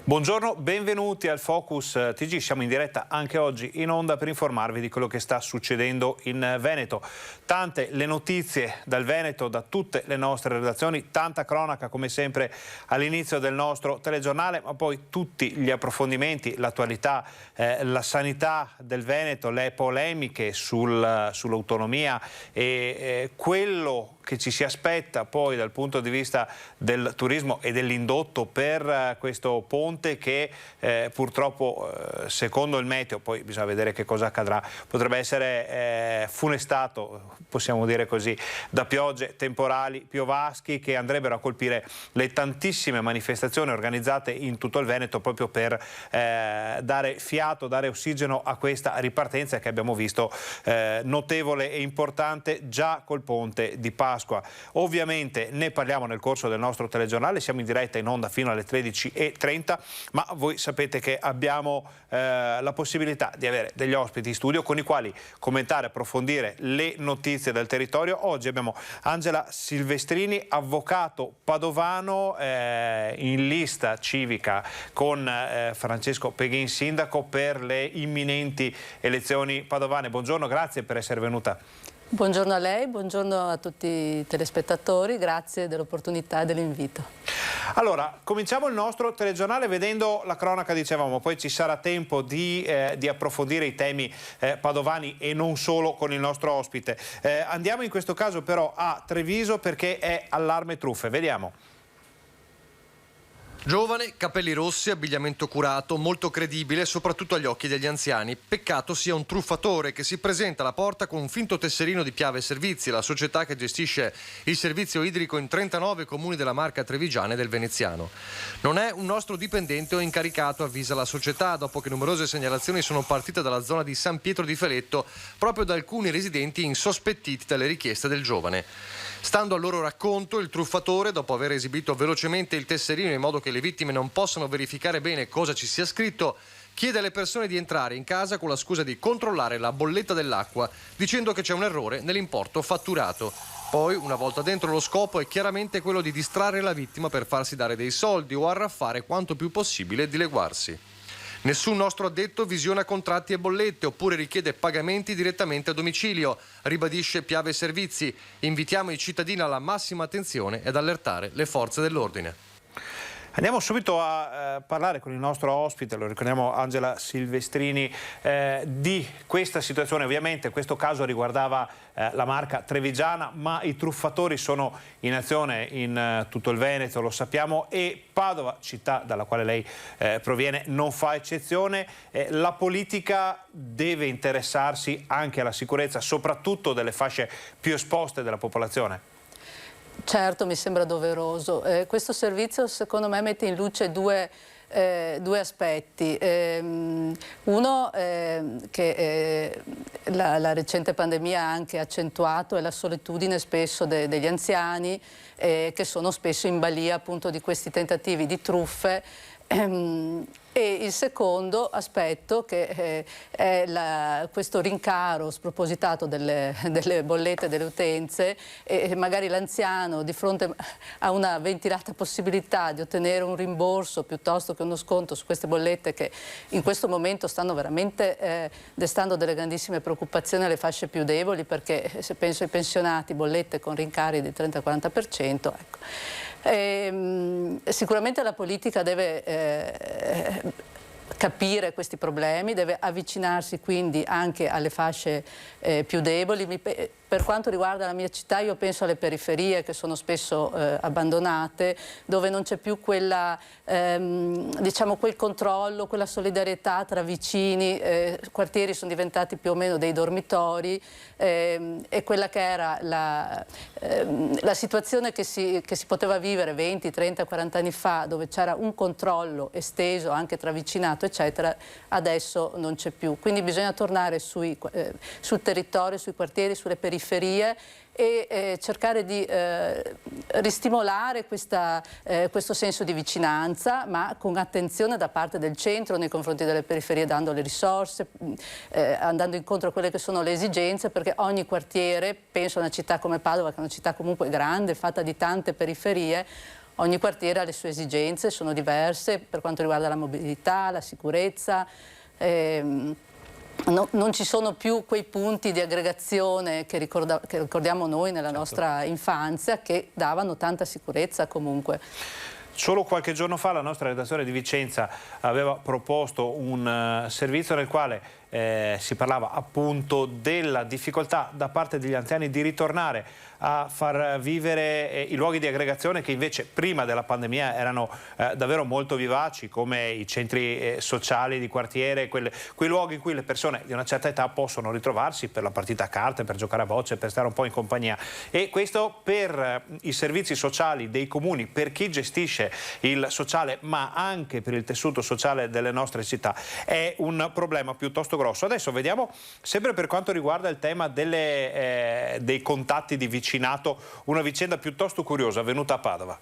Buongiorno, benvenuti al Focus TG. Siamo in diretta anche oggi in onda per informarvi di quello che sta succedendo in Veneto. Tante le notizie dal Veneto, da tutte le nostre redazioni, tanta cronaca come sempre all'inizio del nostro telegiornale, ma poi tutti gli approfondimenti, l'attualità, la sanità del Veneto, le polemiche sull'autonomia e quello che ci si aspetta poi dal punto di vista del turismo e dell'indotto per questo ponte che purtroppo secondo il meteo, poi bisogna vedere che cosa accadrà, potrebbe essere funestato, possiamo dire così, da piogge temporali piovaschi che andrebbero a colpire le tantissime manifestazioni organizzate in tutto il Veneto proprio per dare fiato, dare ossigeno a questa ripartenza che abbiamo visto notevole e importante già col ponte di Pasqua. Ovviamente ne parliamo nel corso del nostro telegiornale, siamo in diretta in onda fino alle 13:30, ma voi sapete che abbiamo la possibilità di avere degli ospiti in studio con i quali commentare, approfondire le notizie del territorio. Oggi abbiamo Angela Silvestrini, avvocato padovano, in lista civica con Francesco Peghin, sindaco, per le imminenti elezioni padovane. Buongiorno, grazie per essere venuta. Buongiorno a lei, buongiorno a tutti i telespettatori, grazie dell'opportunità e dell'invito. Allora, cominciamo il nostro telegiornale vedendo la cronaca, dicevamo, poi ci sarà tempo di approfondire i temi padovani e non solo con il nostro ospite. Andiamo in questo caso però a Treviso perché è allarme truffe, vediamo. Giovane, capelli rossi, abbigliamento curato, molto credibile, soprattutto agli occhi degli anziani. Peccato sia un truffatore che si presenta alla porta con un finto tesserino di Piave Servizi, la società che gestisce il servizio idrico in 39 comuni della Marca trevigiana e del Veneziano. Non è un nostro dipendente o incaricato, avvisa la società, dopo che numerose segnalazioni sono partite dalla zona di San Pietro di Feletto, proprio da alcuni residenti insospettiti dalle richieste del giovane. Stando al loro racconto, il truffatore, dopo aver esibito velocemente il tesserino in modo che le vittime non possano verificare bene cosa ci sia scritto, chiede alle persone di entrare in casa con la scusa di controllare la bolletta dell'acqua, dicendo che c'è un errore nell'importo fatturato. Poi, una volta dentro, lo scopo è chiaramente quello di distrarre la vittima per farsi dare dei soldi o arraffare quanto più possibile e dileguarsi. Nessun nostro addetto visiona contratti e bollette oppure richiede pagamenti direttamente a domicilio, ribadisce Piave Servizi. Invitiamo i cittadini alla massima attenzione ed allertare le forze dell'ordine. Andiamo subito a parlare con il nostro ospite, lo ricordiamo, Angela Silvestrini, di questa situazione. Ovviamente questo caso riguardava la Marca trevigiana, ma i truffatori sono in azione in tutto il Veneto, lo sappiamo, e Padova, città dalla quale lei proviene, non fa eccezione. La politica deve interessarsi anche alla sicurezza, soprattutto delle fasce più esposte della popolazione. Certo, mi sembra doveroso. Questo servizio secondo me mette in luce due aspetti. Uno che la recente pandemia ha anche accentuato è la solitudine spesso degli anziani che sono spesso in balia appunto di questi tentativi di truffe. E il secondo aspetto che è questo rincaro spropositato delle bollette delle utenze, e magari l'anziano di fronte a una ventilata possibilità di ottenere un rimborso piuttosto che uno sconto su queste bollette che in questo momento stanno veramente destando delle grandissime preoccupazioni alle fasce più deboli, perché se penso ai pensionati, bollette con rincari del 30-40%, ecco. Sicuramente la politica deve capire questi problemi, deve avvicinarsi quindi anche alle fasce più deboli. Per quanto riguarda la mia città, io penso alle periferie che sono spesso abbandonate, dove non c'è più quella, diciamo, quel controllo, quella solidarietà tra vicini. Quartieri sono diventati più o meno dei dormitori, e quella che era la situazione che si poteva vivere 20, 30, 40 anni fa, dove c'era un controllo esteso anche tra vicinato eccetera, adesso non c'è più. Quindi bisogna tornare sul territorio, sui quartieri, sulle periferie e cercare di ristimolare questo senso di vicinanza, ma con attenzione da parte del centro nei confronti delle periferie, dando le risorse, andando incontro a quelle che sono le esigenze, perché ogni quartiere, penso a una città come Padova, che è una città comunque grande, fatta di tante periferie, ogni quartiere ha le sue esigenze, sono diverse per quanto riguarda la mobilità, la sicurezza. Non ci sono più quei punti di aggregazione che ricordiamo noi nella nostra infanzia, che davano tanta sicurezza comunque. Solo qualche giorno fa la nostra redazione di Vicenza aveva proposto un servizio nel quale si parlava appunto della difficoltà da parte degli anziani di ritornare a far vivere i luoghi di aggregazione che invece prima della pandemia erano davvero molto vivaci, come i centri sociali di quartiere, quei luoghi in cui le persone di una certa età possono ritrovarsi per la partita a carte, per giocare a bocce, per stare un po' in compagnia. E questo per i servizi sociali dei comuni, per chi gestisce il sociale, ma anche per il tessuto sociale delle nostre città, è un problema piuttosto grosso. Adesso vediamo, sempre per quanto riguarda il tema dei contatti di vicinato, una vicenda piuttosto curiosa avvenuta a Padova.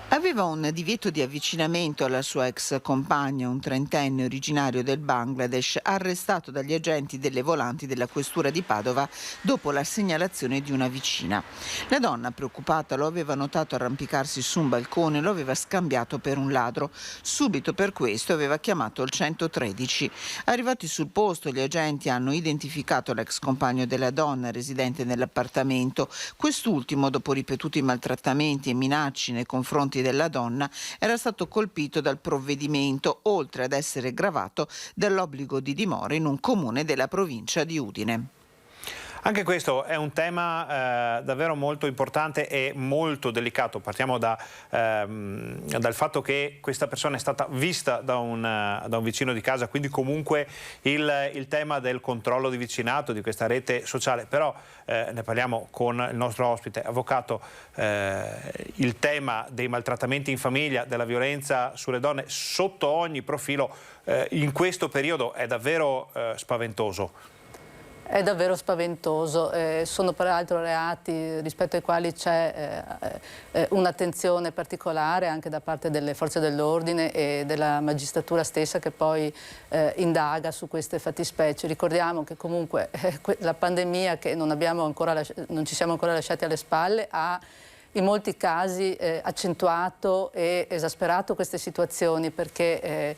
Aveva un divieto di avvicinamento alla sua ex compagna, un trentenne originario del Bangladesh, arrestato dagli agenti delle volanti della questura di Padova dopo la segnalazione di una vicina. La donna, preoccupata, lo aveva notato arrampicarsi su un balcone e lo aveva scambiato per un ladro. Subito per questo aveva chiamato il 113. Arrivati sul posto, gli agenti hanno identificato l'ex compagno della donna residente nell'appartamento. Quest'ultimo, dopo ripetuti maltrattamenti e minacce nei confronti della donna, era stato colpito dal provvedimento, oltre ad essere gravato dall'obbligo di dimora in un comune della provincia di Udine. Anche questo è un tema davvero molto importante e molto delicato. Partiamo dal fatto che questa persona è stata vista da un vicino di casa, quindi comunque il tema del controllo di vicinato, di questa rete sociale. Però ne parliamo con il nostro ospite, avvocato, il tema dei maltrattamenti in famiglia, della violenza sulle donne sotto ogni profilo in questo periodo è davvero spaventoso. È davvero spaventoso, sono peraltro reati rispetto ai quali c'è un'attenzione particolare anche da parte delle forze dell'ordine e della magistratura stessa che poi indaga su queste fattispecie. Ricordiamo che comunque la pandemia che non ci siamo ancora lasciati alle spalle ha in molti casi accentuato e esasperato queste situazioni, perché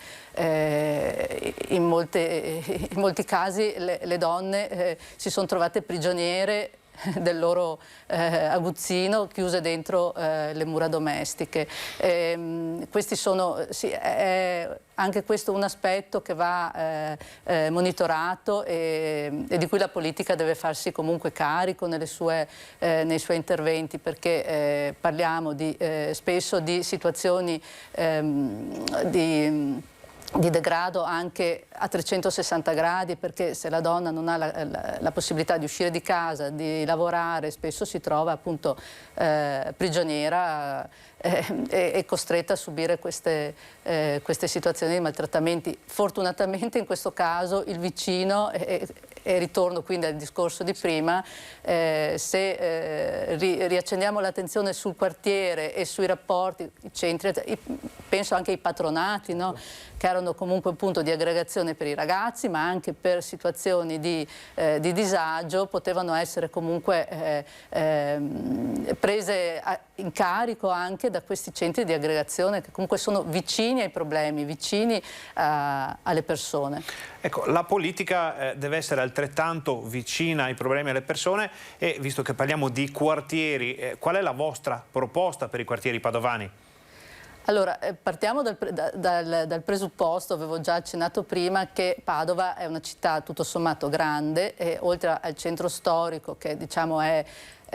in molti casi le donne si sono trovate prigioniere del loro aguzzino, chiuse dentro le mura domestiche. Questi sono, sì, è anche questo un aspetto che va monitorato e di cui la politica deve farsi comunque carico nei suoi interventi, perché parliamo spesso di situazioni di degrado anche a 360 gradi, perché se la donna non ha la possibilità di uscire di casa, di lavorare, spesso si trova appunto prigioniera e costretta a subire queste situazioni di maltrattamenti. Fortunatamente in questo caso il vicino, e ritorno quindi al discorso di prima, se riaccendiamo l'attenzione sul quartiere e sui rapporti, i centri, penso anche ai patronati, no? Che erano comunque un punto di aggregazione per i ragazzi, ma anche per situazioni di disagio, potevano essere comunque prese in carico anche da questi centri di aggregazione che comunque sono vicini ai problemi, vicini alle persone. Ecco, la politica deve essere altrettanto vicina ai problemi alle persone e, visto che parliamo di quartieri, qual è la vostra proposta per i quartieri padovani? Allora, partiamo dal presupposto, avevo già accennato prima, che Padova è una città tutto sommato grande e oltre al centro storico, che diciamo è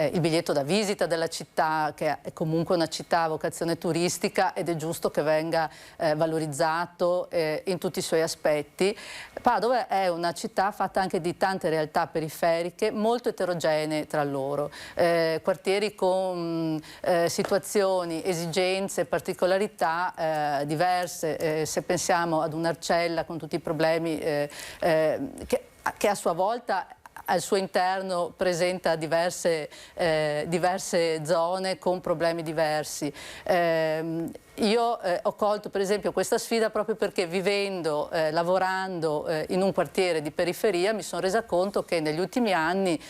il biglietto da visita della città, che è comunque una città a vocazione turistica ed è giusto che venga valorizzato in tutti i suoi aspetti. Padova è una città fatta anche di tante realtà periferiche molto eterogenee tra loro, quartieri con situazioni, esigenze, particolarità diverse. Se pensiamo ad un'Arcella con tutti i problemi che a sua volta al suo interno presenta diverse zone con problemi diversi. Io ho colto per esempio questa sfida proprio perché vivendo, lavorando in un quartiere di periferia mi sono resa conto che negli ultimi anni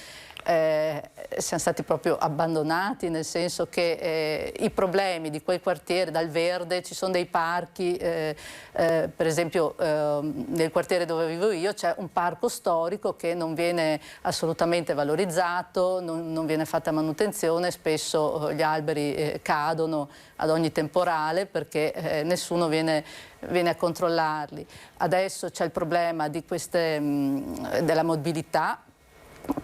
siamo stati proprio abbandonati, nel senso che i problemi di quel quartiere, dal verde, ci sono dei parchi, per esempio nel quartiere dove vivo io c'è un parco storico che non viene assolutamente valorizzato, non viene fatta manutenzione, spesso gli alberi cadono ad ogni temporale perché nessuno viene a controllarli. Adesso c'è il problema di della mobilità,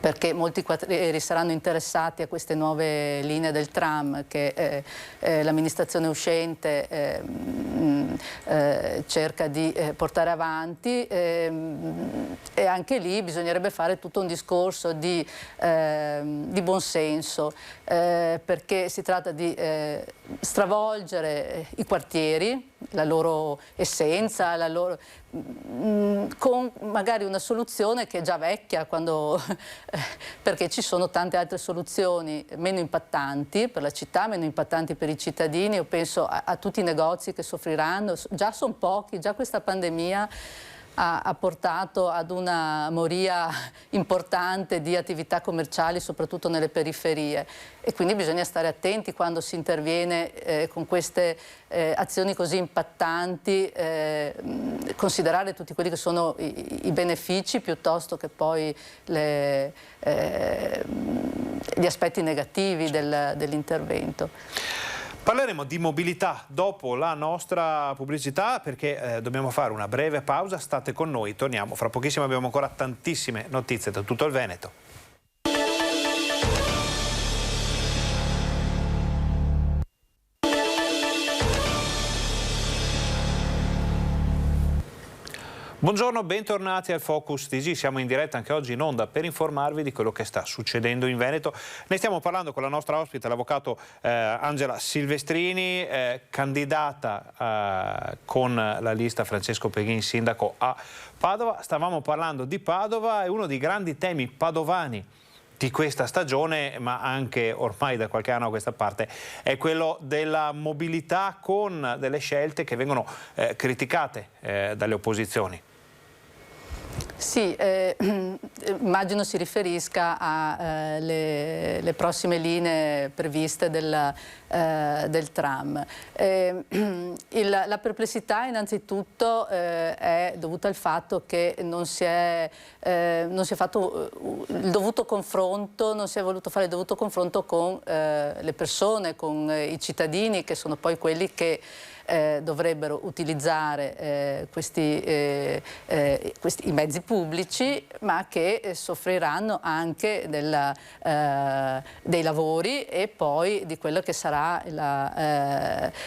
perché molti quartieri saranno interessati a queste nuove linee del tram che l'amministrazione uscente cerca di portare avanti, e anche lì bisognerebbe fare tutto un discorso di buonsenso, perché si tratta di stravolgere i quartieri, la loro essenza, con magari una soluzione che è già vecchia, perché ci sono tante altre soluzioni meno impattanti per la città, meno impattanti per i cittadini. Io penso a tutti i negozi che soffriranno, già sono pochi, già questa pandemia ha portato ad una moria importante di attività commerciali, soprattutto nelle periferie, e quindi bisogna stare attenti quando si interviene con queste azioni così impattanti, considerare tutti quelli che sono i benefici piuttosto che poi gli aspetti negativi dell'intervento. Parleremo di mobilità dopo la nostra pubblicità, perché dobbiamo fare una breve pausa. State con noi, torniamo fra pochissimo, abbiamo ancora tantissime notizie da tutto il Veneto. Buongiorno, bentornati al Focus TG, siamo in diretta anche oggi in onda per informarvi di quello che sta succedendo in Veneto. Ne stiamo parlando con la nostra ospite, l'avvocato Angela Silvestrini, candidata con la lista Francesco Peghin, sindaco a Padova. Stavamo parlando di Padova e uno dei grandi temi padovani di questa stagione, ma anche ormai da qualche anno a questa parte, è quello della mobilità, con delle scelte che vengono criticate dalle opposizioni. Sì, immagino si riferisca alle prossime linee previste del tram. La perplessità innanzitutto è dovuta al fatto che non si è fatto il dovuto confronto, non si è voluto fare il dovuto confronto con le persone, con i cittadini, che sono poi quelli che dovrebbero utilizzare i mezzi pubblici, ma che soffriranno anche dei lavori e poi di quello che sarà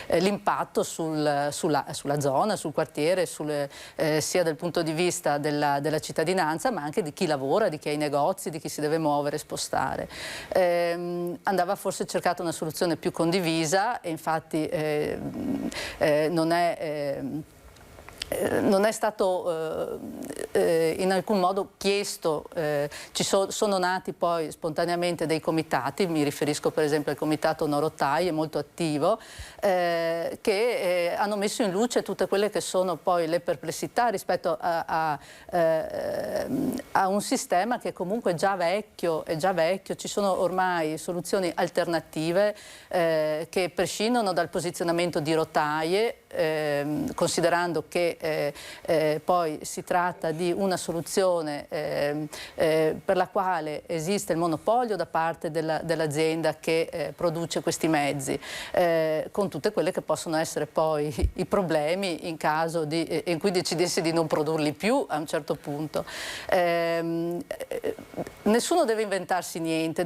l'impatto sulla zona, sul quartiere, sia dal punto di vista della cittadinanza, ma anche di chi lavora, di chi ha i negozi, di chi si deve muovere e spostare. Andava forse cercata una soluzione più condivisa e infatti non è stato in alcun modo chiesto, sono nati poi spontaneamente dei comitati, mi riferisco per esempio al comitato Norotai, molto attivo, che hanno messo in luce tutte quelle che sono poi le perplessità rispetto a un sistema che comunque è già vecchio, ci sono ormai soluzioni alternative che prescindono dal posizionamento di rotaie, considerando che poi si tratta di una soluzione per la quale esiste il monopolio da parte dell'azienda che produce questi mezzi, con tutte quelle che possono essere poi i problemi in caso in cui decidesse di non produrli più a un certo punto. Nessuno deve inventarsi niente,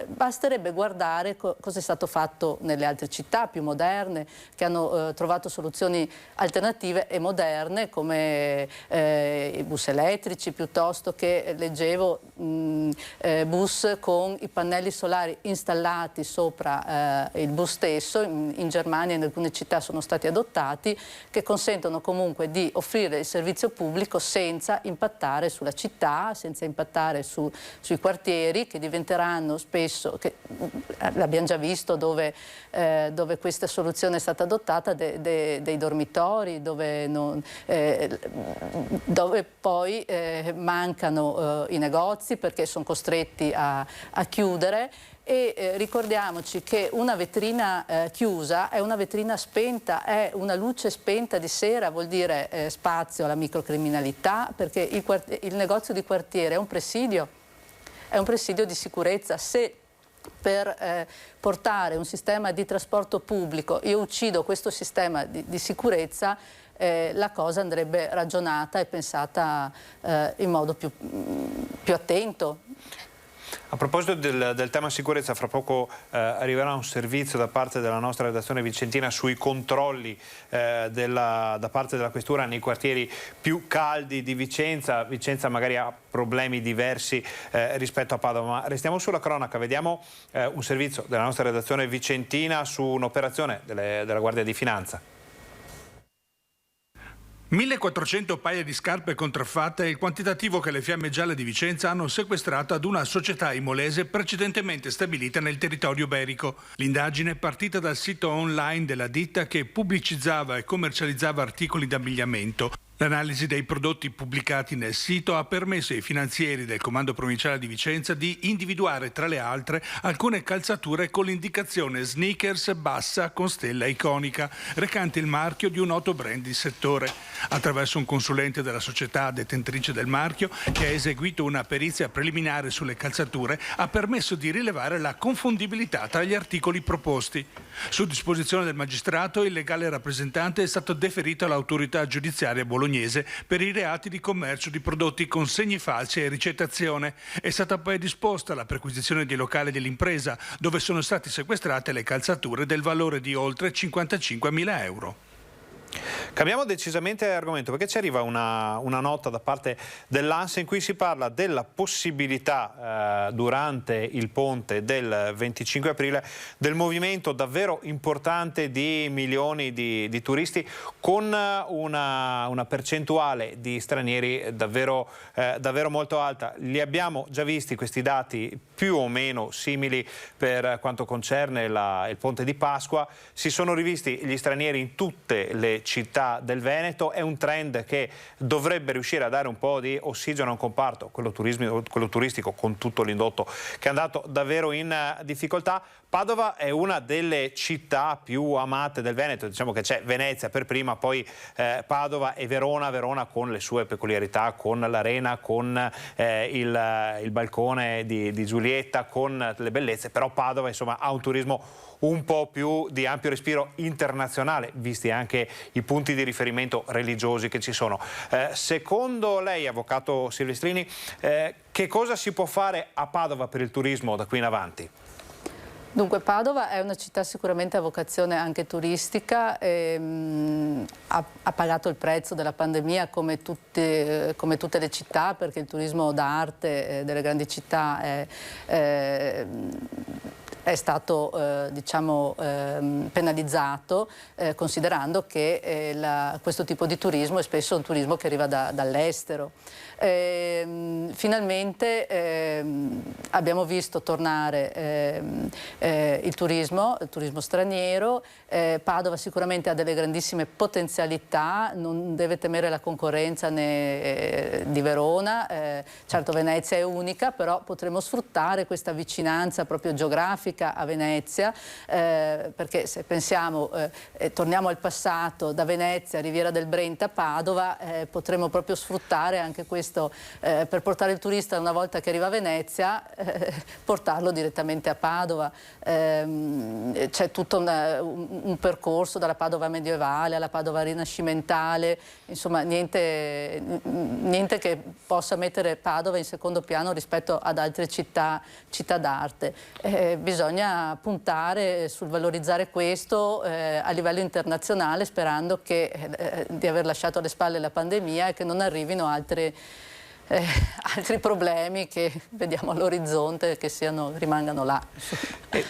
basterebbe guardare cosa è stato fatto nelle altre città più moderne, che hanno trovato soluzioni alternative e moderne, come i bus elettrici, piuttosto che leggevo bus con i pannelli solari installati sopra il bus stesso. In Germania e in alcune città sono stati adottati, che consentono comunque di offrire il servizio pubblico senza impattare sulla città, senza impattare sui quartieri, che diventeranno spesso, l'abbiamo già visto dove questa soluzione è stata adottata, dei dormitori dove e poi mancano i negozi perché sono costretti a chiudere. E ricordiamoci che una vetrina chiusa è una vetrina spenta, è una luce spenta di sera, vuol dire spazio alla microcriminalità, perché il negozio di quartiere è un presidio di sicurezza. Se per portare un sistema di trasporto pubblico io uccido questo sistema di sicurezza, la cosa andrebbe ragionata e pensata in modo più attento. A proposito del tema sicurezza, fra poco arriverà un servizio da parte della nostra redazione vicentina sui controlli da parte della questura nei quartieri più caldi di Vicenza. Vicenza magari ha problemi diversi rispetto a Padova, ma restiamo sulla cronaca. Vediamo un servizio della nostra redazione vicentina su un'operazione della Guardia di Finanza. 1400 paia di scarpe contraffatte è il quantitativo che le Fiamme Gialle di Vicenza hanno sequestrato ad una società imolese precedentemente stabilita nel territorio iberico. L'indagine è partita dal sito online della ditta che pubblicizzava e commercializzava articoli d'abbigliamento. L'analisi dei prodotti pubblicati nel sito ha permesso ai finanzieri del Comando Provinciale di Vicenza di individuare tra le altre alcune calzature con l'indicazione sneakers bassa con stella iconica, recante il marchio di un noto brand di settore. Attraverso un consulente della società detentrice del marchio, che ha eseguito una perizia preliminare sulle calzature, ha permesso di rilevare la confondibilità tra gli articoli proposti. Su disposizione del magistrato, il legale rappresentante è stato deferito all'autorità giudiziaria bolognese per i reati di commercio di prodotti con segni falsi e ricettazione. È stata poi disposta la perquisizione dei locali dell'impresa, dove sono state sequestrate le calzature del valore di oltre 55.000 euro. Cambiamo decisamente argomento perché ci arriva una nota da parte dell'ANSA in cui si parla della possibilità durante il ponte del 25 aprile del movimento davvero importante di milioni di turisti con una percentuale di stranieri davvero molto alta. Li abbiamo già visti questi dati più o meno simili per quanto concerne il ponte di Pasqua. Si sono rivisti gli stranieri in tutte le città del Veneto. È un trend che dovrebbe riuscire a dare un po' di ossigeno a un comparto, quello turistico, con tutto l'indotto che è andato davvero in difficoltà. Padova è una delle città più amate del Veneto, diciamo che c'è Venezia per prima, poi Padova e Verona con le sue peculiarità, con l'arena, con il balcone di Giulietta, con le bellezze, però Padova insomma ha un turismo un po' più di ampio respiro internazionale, visti anche i punti di riferimento religiosi che ci sono. Secondo lei, avvocato Silvestrini, che cosa si può fare a Padova per il turismo da qui in avanti? Dunque, Padova è una città sicuramente a vocazione anche turistica, ha pagato il prezzo della pandemia come tutte le città, perché il turismo d'arte delle grandi città è stato penalizzato, considerando che questo tipo di turismo è spesso un turismo che arriva dall'estero. Finalmente abbiamo visto tornare il turismo straniero. Padova sicuramente ha delle grandissime potenzialità, non deve temere la concorrenza di Verona. Certo, Venezia è unica, però potremo sfruttare questa vicinanza proprio geografica a Venezia, perché se pensiamo, torniamo al passato, da Venezia, Riviera del Brenta, Padova, potremo proprio sfruttare anche questo per portare il turista una volta che arriva a Venezia, portarlo direttamente a Padova. C'è tutto un percorso dalla Padova medievale alla Padova rinascimentale, insomma niente che possa mettere Padova in secondo piano rispetto ad altre città d'arte. Bisogna puntare sul valorizzare questo a livello internazionale, sperando di aver lasciato alle spalle la pandemia e che non arrivino altri problemi che vediamo all'orizzonte che rimangano là.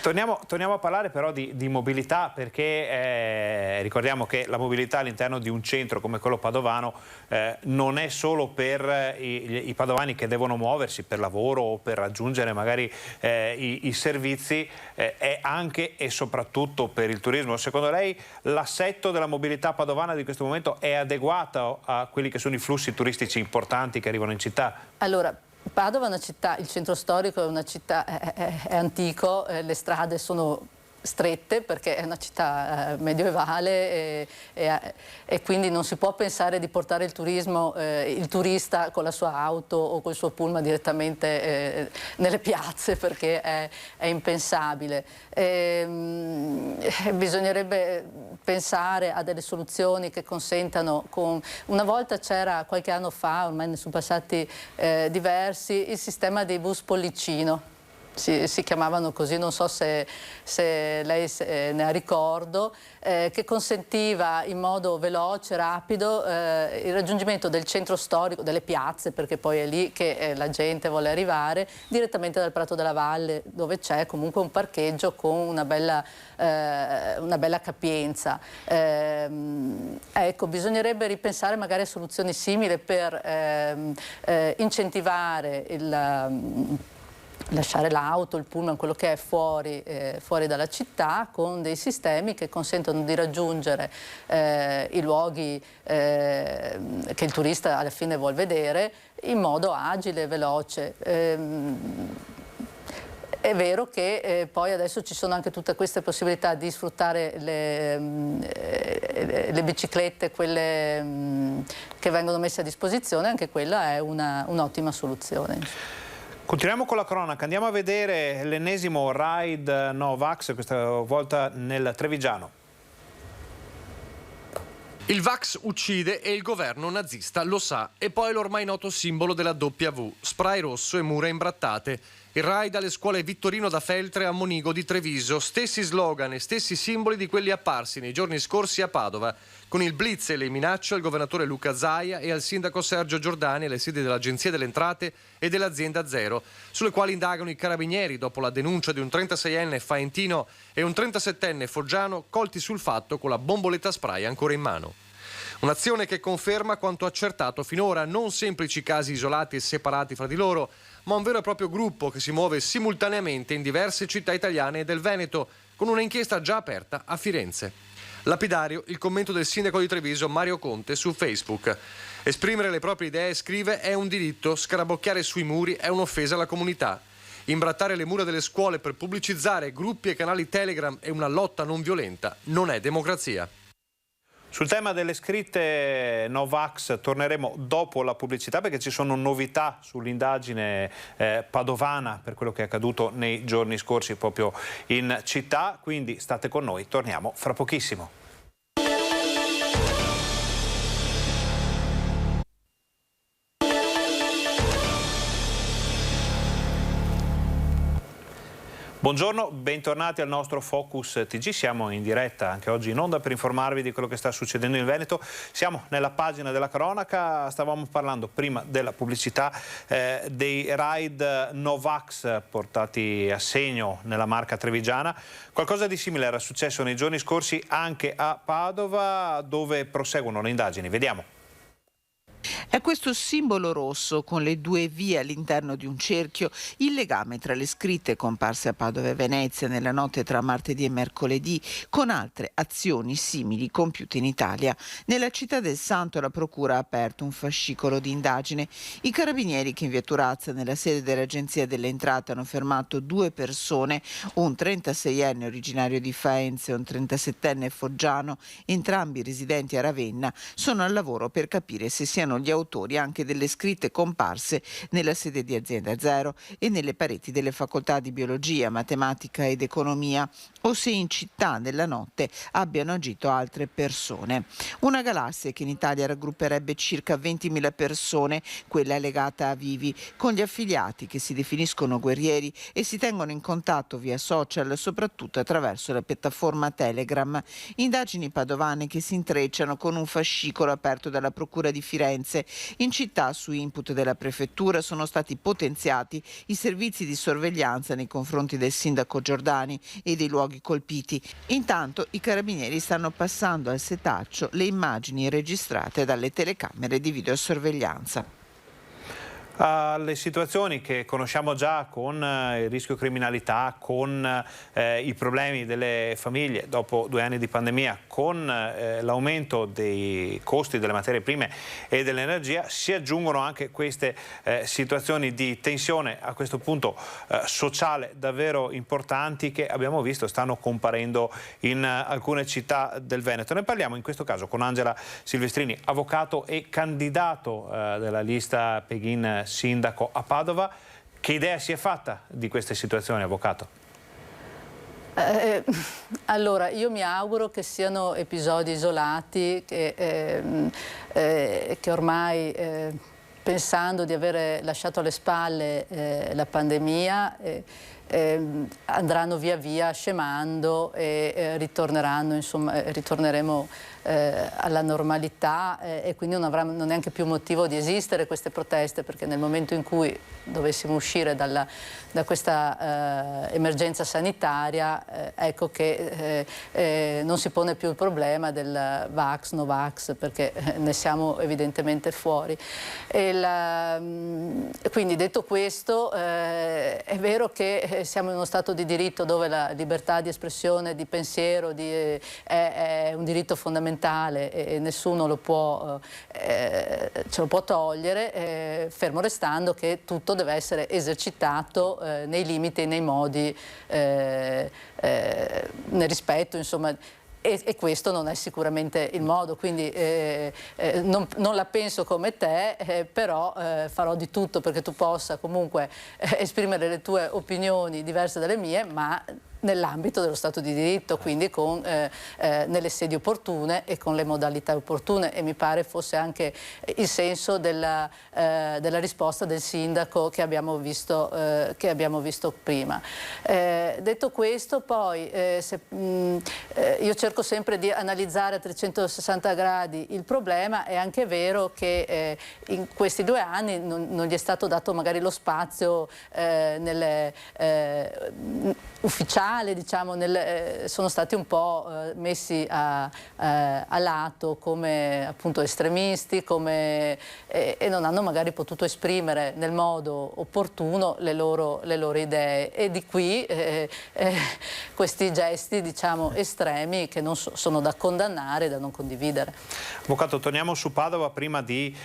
Torniamo a parlare però di mobilità, perché ricordiamo che la mobilità all'interno di un centro come quello padovano non è solo per i padovani che devono muoversi per lavoro o per raggiungere magari i servizi, è anche e soprattutto per il turismo. Secondo lei l'assetto della mobilità padovana di questo momento è adeguato a quelli che sono i flussi turistici importanti che arrivano in città? Allora, Padova è una città, il centro storico è una città, è antico, le strade sono strette perché è una città medievale e quindi non si può pensare di portare il turista con la sua auto o col suo pullman direttamente nelle piazze, perché è impensabile. Bisognerebbe pensare a delle soluzioni che consentano, una volta c'era qualche anno fa, ormai ne sono passati diversi, il sistema dei bus Pollicino. Si chiamavano così, non so se lei ne ha ricordo, che consentiva in modo veloce, rapido il raggiungimento del centro storico, delle piazze, perché poi è lì che la gente vuole arrivare, direttamente dal Prato della Valle, dove c'è comunque un parcheggio con una bella capienza. Ecco, bisognerebbe ripensare magari a soluzioni simili per incentivare lasciare l'auto, il pullman, quello che è fuori dalla città, con dei sistemi che consentono di raggiungere i luoghi che il turista alla fine vuol vedere in modo agile e veloce. È vero che poi adesso ci sono anche tutte queste possibilità di sfruttare le biciclette, quelle che vengono messe a disposizione, anche quella è un'ottima soluzione. Continuiamo con la cronaca, andiamo a vedere l'ennesimo raid no-vax, questa volta nel Trevigiano. Il Vax uccide e il governo nazista lo sa, e poi l'ormai noto simbolo della W, spray rosso e mura imbrattate. Il raid alle scuole Vittorino da Feltre a Monigo di Treviso, stessi slogan e stessi simboli di quelli apparsi nei giorni scorsi a Padova, con il blitz e le minacce al governatore Luca Zaia e al sindaco Sergio Giordani alle sedi dell'Agenzia delle Entrate e dell'Azienda Zero, sulle quali indagano i carabinieri dopo la denuncia di un 36enne faentino e un 37enne foggiano colti sul fatto con la bomboletta spray ancora in mano. Un'azione che conferma quanto accertato finora, non semplici casi isolati e separati fra di loro, ma un vero e proprio gruppo che si muove simultaneamente in diverse città italiane e del Veneto, con una inchiesta già aperta a Firenze. Lapidario il commento del sindaco di Treviso Mario Conte su Facebook. Esprimere le proprie idee, scrive, è un diritto, scarabocchiare sui muri è un'offesa alla comunità. Imbrattare le mura delle scuole per pubblicizzare gruppi e canali Telegram e una lotta non violenta non è democrazia. Sul tema delle scritte no-vax torneremo dopo la pubblicità, perché ci sono novità sull'indagine padovana per quello che è accaduto nei giorni scorsi proprio in città, quindi state con noi, torniamo fra pochissimo. Buongiorno, bentornati al nostro Focus TG, siamo in diretta anche oggi in onda per informarvi di quello che sta succedendo in Veneto. Siamo nella pagina della cronaca, stavamo parlando prima della pubblicità dei raid no-vax portati a segno nella Marca trevigiana. Qualcosa di simile era successo nei giorni scorsi anche a Padova, dove proseguono le indagini. Vediamo. È questo simbolo rosso con le due V all'interno di un cerchio il legame tra le scritte comparse a Padova e Venezia nella notte tra martedì e mercoledì con altre azioni simili compiute in Italia. Nella città del Santo la procura ha aperto un fascicolo di indagine. I carabinieri che in via Turazza nella sede dell'Agenzia delle Entrate hanno fermato 2 persone, un 36enne originario di Faenza e un 37enne foggiano, entrambi residenti a Ravenna, sono al lavoro per capire se siano gli autori anche delle scritte comparse nella sede di Azienda Zero e nelle pareti delle facoltà di biologia, matematica ed economia, o se in città nella notte abbiano agito altre persone. Una galassia che in Italia raggrupperebbe circa 20.000 persone, quella legata a Vivi, con gli affiliati che si definiscono guerrieri e si tengono in contatto via social, soprattutto attraverso la piattaforma Telegram. Indagini padovane che si intrecciano con un fascicolo aperto dalla Procura di Firenze emergenze. In città, su input della prefettura, sono stati potenziati i servizi di sorveglianza nei confronti del sindaco Giordani e dei luoghi colpiti. Intanto i carabinieri stanno passando al setaccio le immagini registrate dalle telecamere di videosorveglianza. Alle situazioni che conosciamo già con il rischio criminalità, con i problemi delle famiglie dopo 2 anni di pandemia, con l'aumento dei costi delle materie prime e dell'energia, si aggiungono anche queste situazioni di tensione, a questo punto sociale, davvero importanti, che abbiamo visto stanno comparendo in alcune città del Veneto. Ne parliamo in questo caso con Angela Silvestrini, avvocato e candidato della lista Peghin sindaco a Padova. Che idea si è fatta di queste situazioni, avvocato? Allora, io mi auguro che siano episodi isolati, che ormai, pensando di aver lasciato alle spalle la pandemia, andranno via via scemando e ritorneranno, insomma, ritorneremo alla normalità, e quindi non avranno neanche più motivo di esistere queste proteste, perché nel momento in cui dovessimo uscire da questa emergenza sanitaria, ecco che non si pone più il problema del vax, no vax, perché ne siamo evidentemente fuori. Quindi, detto questo, è vero che siamo in uno stato di diritto dove la libertà di espressione, di pensiero è un diritto fondamentale e nessuno ce lo può togliere, fermo restando che tutto deve essere esercitato nei limiti e nei modi, nel rispetto, insomma. E questo non è sicuramente il modo, quindi non la penso come te, però farò di tutto perché tu possa comunque esprimere le tue opinioni diverse dalle mie, ma nell'ambito dello Stato di diritto, quindi nelle sedi opportune e con le modalità opportune, e mi pare fosse anche il senso della risposta del sindaco che abbiamo visto prima. Detto questo, poi io cerco sempre di analizzare a 360 gradi il problema. È anche vero che in questi 2 anni non gli è stato dato magari lo spazio ufficiale, diciamo, sono stati un po' messi a lato come appunto estremisti, e non hanno magari potuto esprimere nel modo opportuno le loro idee, e di qui questi gesti, diciamo, estremi che non sono da condannare e da non condividere. Avvocato, torniamo su Padova prima di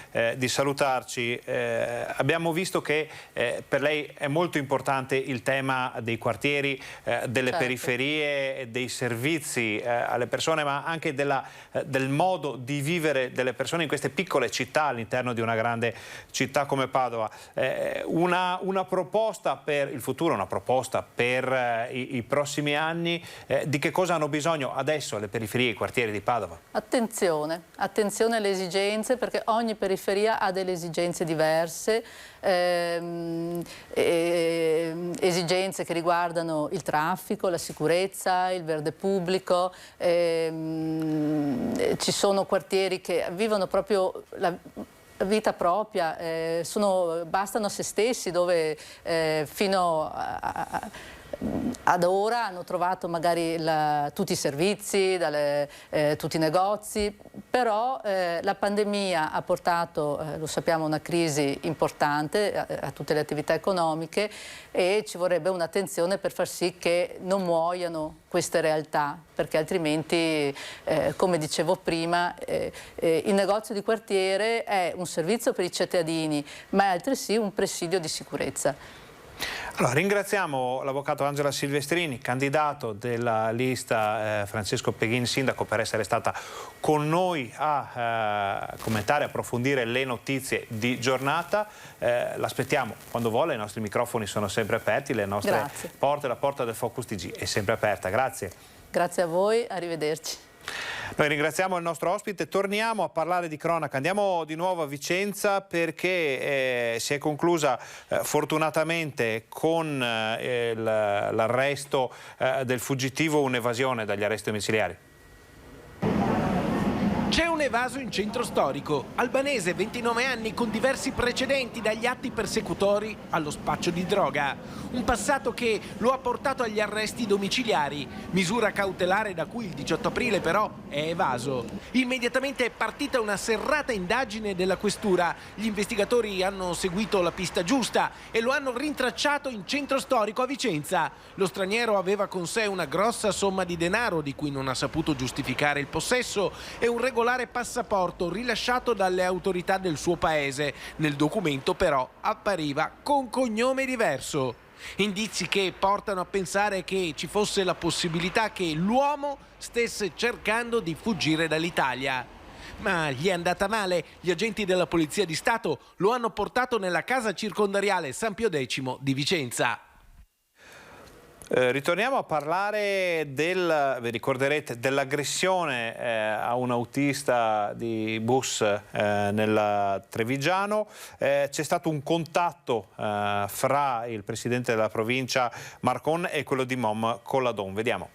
salutarci. Abbiamo visto che per lei è molto importante il tema dei quartieri, delle periferie, dei servizi alle persone, ma anche del modo di vivere delle persone in queste piccole città all'interno di una grande città come Padova. Una proposta per il futuro, una proposta per i prossimi anni, di che cosa hanno bisogno adesso le periferie e i quartieri di Padova? Attenzione alle esigenze, perché ogni periferia ha delle esigenze diverse, esigenze che riguardano il traffico, la sicurezza, il verde pubblico. Ci sono quartieri che vivono proprio la vita propria, bastano a se stessi, dove fino ad ora hanno trovato magari tutti i servizi, tutti i negozi, però la pandemia ha portato, lo sappiamo, una crisi importante a tutte le attività economiche, e ci vorrebbe un'attenzione per far sì che non muoiano queste realtà, perché altrimenti, come dicevo prima, il negozio di quartiere è un servizio per i cittadini, ma è altresì un presidio di sicurezza. Allora, ringraziamo l'avvocato Angela Silvestrini, candidato della lista Francesco Peghin sindaco, per essere stata con noi a commentare e approfondire le notizie di giornata. L'aspettiamo quando vuole, i nostri microfoni sono sempre aperti, le nostre porte, la porta del Focus TG è sempre aperta. Grazie. Grazie a voi, arrivederci. Noi ringraziamo il nostro ospite, torniamo a parlare di cronaca, andiamo di nuovo a Vicenza, perché si è conclusa fortunatamente con l'arresto del fuggitivo un'evasione dagli arresti domiciliari. C'è un evaso in centro storico, albanese, 29 anni, con diversi precedenti dagli atti persecutori allo spaccio di droga. Un passato che lo ha portato agli arresti domiciliari, misura cautelare da cui il 18 aprile però è evaso. Immediatamente è partita una serrata indagine della questura. Gli investigatori hanno seguito la pista giusta e lo hanno rintracciato in centro storico a Vicenza. Lo straniero aveva con sé una grossa somma di denaro di cui non ha saputo giustificare il possesso e un regolare passaporto rilasciato dalle autorità del suo paese. Nel documento però appariva con cognome diverso. Indizi che portano a pensare che ci fosse la possibilità che l'uomo stesse cercando di fuggire dall'Italia. Ma gli è andata male. Gli agenti della Polizia di Stato lo hanno portato nella casa circondariale San Pio X di Vicenza. Ritorniamo a parlare vi ricorderete, dell'aggressione a un autista di bus nel Trevigiano. C'è stato un contatto fra il presidente della provincia Marcon e quello di Mom Colladon. Vediamo.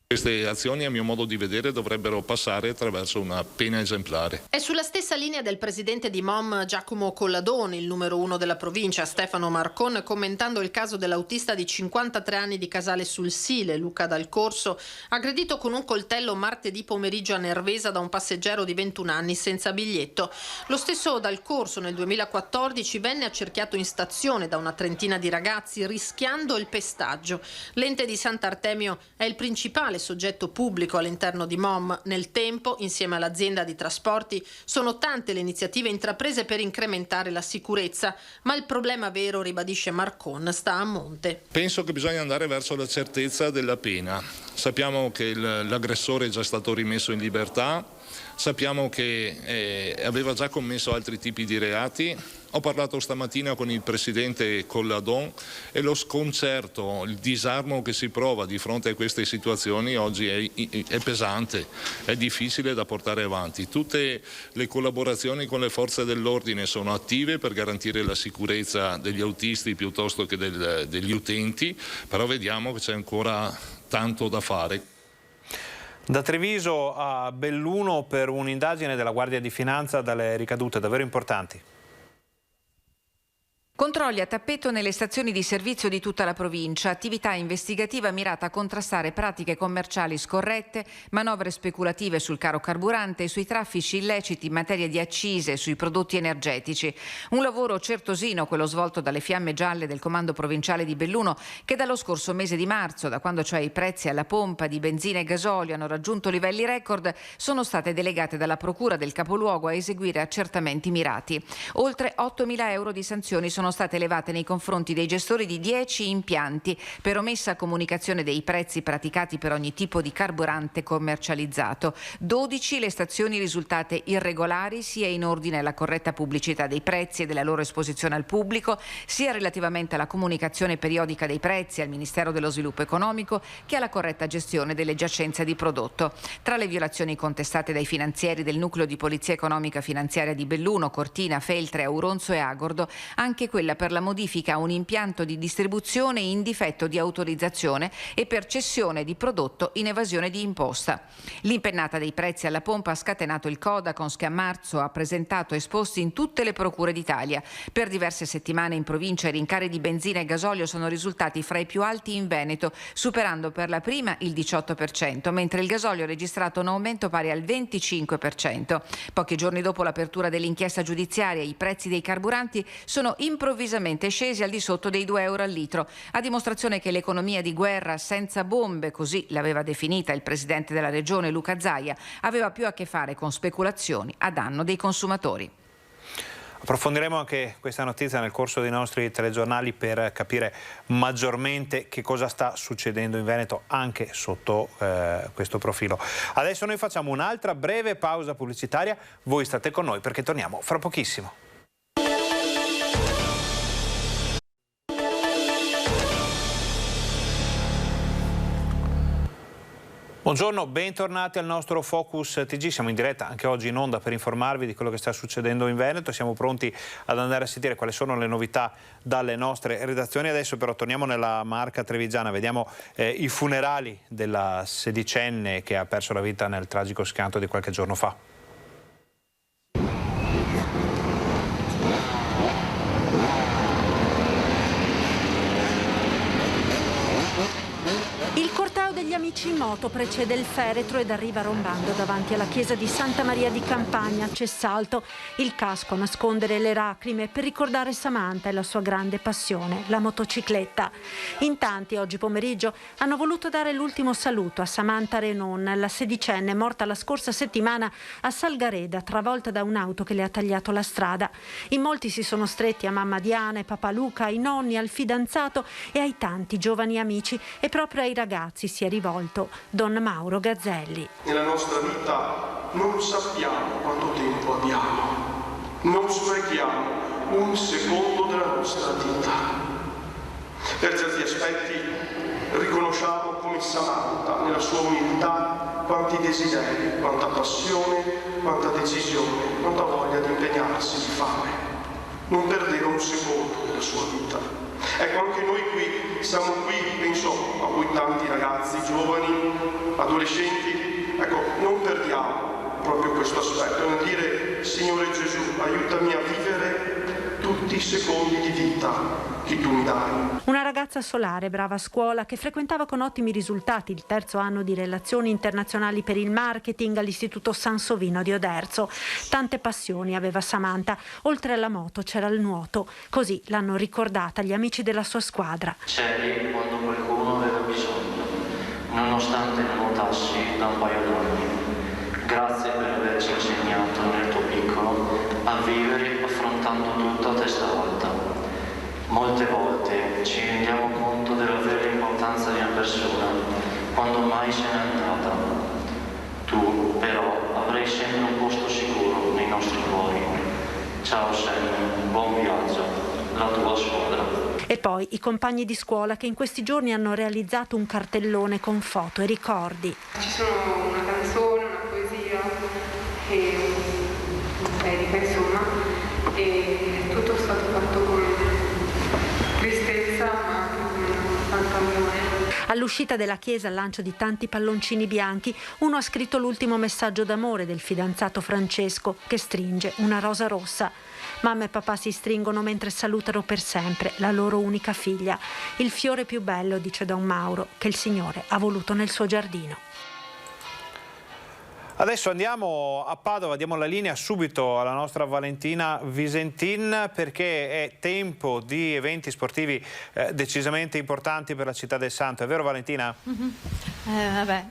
Queste azioni, a mio modo di vedere, dovrebbero passare attraverso una pena esemplare. È sulla stessa linea del presidente di Mom Giacomo Colladon, il numero 1 della provincia Stefano Marcon, commentando il caso dell'autista di 53 anni di Casale sul Sile, Luca Dal Corso, aggredito con un coltello martedì pomeriggio a Nervesa da un passeggero di 21 anni senza biglietto. Lo stesso Dal Corso nel 2014 venne accerchiato in stazione da una trentina di ragazzi rischiando il pestaggio. L'ente di Sant'Artemio è il principale soggetto pubblico all'interno di Mom. Nel tempo, insieme all'azienda di trasporti, sono tante le iniziative intraprese per incrementare la sicurezza, ma il problema vero, ribadisce Marcon, sta a monte. Penso che bisogna andare verso la certezza della pena. Sappiamo che l'aggressore è già stato rimesso in libertà, sappiamo che aveva già commesso altri tipi di reati. Ho parlato stamattina con il presidente Colladon e lo sconcerto, il disarmo che si prova di fronte a queste situazioni oggi è pesante, è difficile da portare avanti. Tutte le collaborazioni con le forze dell'ordine sono attive per garantire la sicurezza degli autisti piuttosto che degli utenti, però vediamo che c'è ancora tanto da fare. Da Treviso a Belluno per un'indagine della Guardia di Finanza dalle ricadute davvero importanti. Controlli a tappeto nelle stazioni di servizio di tutta la provincia, attività investigativa mirata a contrastare pratiche commerciali scorrette, manovre speculative sul caro carburante e sui traffici illeciti in materia di accise sui prodotti energetici. Un lavoro certosino quello svolto dalle Fiamme Gialle del Comando Provinciale di Belluno, che dallo scorso mese di marzo, da quando cioè i prezzi alla pompa di benzina e gasolio hanno raggiunto livelli record, sono state delegate dalla Procura del capoluogo a eseguire accertamenti mirati. Oltre 8.000 euro di sanzioni sono state elevate nei confronti dei gestori di 10 impianti per omessa comunicazione dei prezzi praticati per ogni tipo di carburante commercializzato. 12 le stazioni risultate irregolari sia in ordine alla corretta pubblicità dei prezzi e della loro esposizione al pubblico, sia relativamente alla comunicazione periodica dei prezzi al Ministero dello Sviluppo Economico che alla corretta gestione delle giacenze di prodotto. Tra le violazioni contestate dai finanzieri del nucleo di Polizia Economica Finanziaria di Belluno, Cortina, Feltre, Auronzo e Agordo, anche quella per la modifica a un impianto di distribuzione in difetto di autorizzazione e per cessione di prodotto in evasione di imposta. L'impennata dei prezzi alla pompa ha scatenato il Codacons, che a marzo ha presentato esposti in tutte le procure d'Italia. Per diverse settimane in provincia i rincari di benzina e gasolio sono risultati fra i più alti in Veneto, superando per la prima il 18%, mentre il gasolio ha registrato un aumento pari al 25%. Pochi giorni dopo l'apertura dell'inchiesta giudiziaria, i prezzi dei carburanti sono improvvisamente scesi al di sotto dei 2 euro al litro, a dimostrazione che l'economia di guerra senza bombe, così l'aveva definita il presidente della regione Luca Zaia, aveva più a che fare con speculazioni a danno dei consumatori. Approfondiremo anche questa notizia nel corso dei nostri telegiornali per capire maggiormente che cosa sta succedendo in Veneto anche sotto questo profilo. Adesso noi facciamo un'altra breve pausa pubblicitaria, voi state con noi perché torniamo fra pochissimo. Buongiorno, bentornati al nostro Focus TG. Siamo in diretta anche oggi in onda per informarvi di quello che sta succedendo in Veneto. Siamo pronti ad andare a sentire quali sono le novità dalle nostre redazioni. Adesso però torniamo nella Marca trevigiana, vediamo i funerali della sedicenne che ha perso la vita nel tragico schianto di qualche giorno fa. Gli amici in moto precede il feretro ed arriva rombando davanti alla chiesa di Santa Maria di Campagna, Cessalto, il casco a nascondere le lacrime per ricordare Samantha e la sua grande passione, la motocicletta. In tanti oggi pomeriggio hanno voluto dare l'ultimo saluto a Samantha Renon, la sedicenne morta la scorsa settimana a Salgareda, travolta da un'auto che le ha tagliato la strada. In molti si sono stretti a mamma Diana e papà Luca, ai nonni, al fidanzato e ai tanti giovani amici, e proprio ai ragazzi si è rivolto Don Mauro Gazzelli. Nella nostra vita non sappiamo quanto tempo abbiamo, non sprechiamo un secondo della nostra vita. Per certi aspetti riconosciamo come Samantha, nella sua umiltà, quanti desideri, quanta passione, quanta decisione, quanta voglia di impegnarsi, di fare. Non perdeva un secondo della sua vita. Ecco, anche noi siamo qui, penso a voi tanti ragazzi, giovani, adolescenti, ecco, non perdiamo proprio questo aspetto nel dire: Signore Gesù, aiutami a vivere tutti i secondi di vita che tu mi dai. Una ragazza solare, brava a scuola, che frequentava con ottimi risultati il terzo anno di Relazioni Internazionali per il Marketing all'Istituto Sansovino di Oderzo. Tante passioni aveva Samantha, oltre alla moto c'era il nuoto, così l'hanno ricordata gli amici della sua squadra. C'eri quando qualcuno aveva bisogno, nonostante non nuotassi da un paio d'anni. Grazie per averci insegnato nel tuo piccolo a vivere affrontando tutto a testa alta. Molte volte ci rendiamo conto della vera importanza di una persona quando mai se n'è andata. Tu però avrai sempre un posto sicuro nei nostri cuori. Ciao Sammy, buon viaggio, la tua squadra. E poi i compagni di scuola che in questi giorni hanno realizzato un cartellone con foto e ricordi. Ci sono una canzone, una poesia e un'edica, insomma, e tutto è stato fatto con tristezza ma anche con tanta amore. All'uscita della chiesa, al lancio di tanti palloncini bianchi, uno ha scritto l'ultimo messaggio d'amore del fidanzato Francesco, che stringe una rosa rossa. Mamma e papà si stringono mentre salutano per sempre la loro unica figlia. Il fiore più bello, dice Don Mauro, che il Signore ha voluto nel suo giardino. Adesso andiamo a Padova, diamo la linea subito alla nostra Valentina Visentin, perché è tempo di eventi sportivi decisamente importanti per la città del Santo. È vero, Valentina? Vabbè.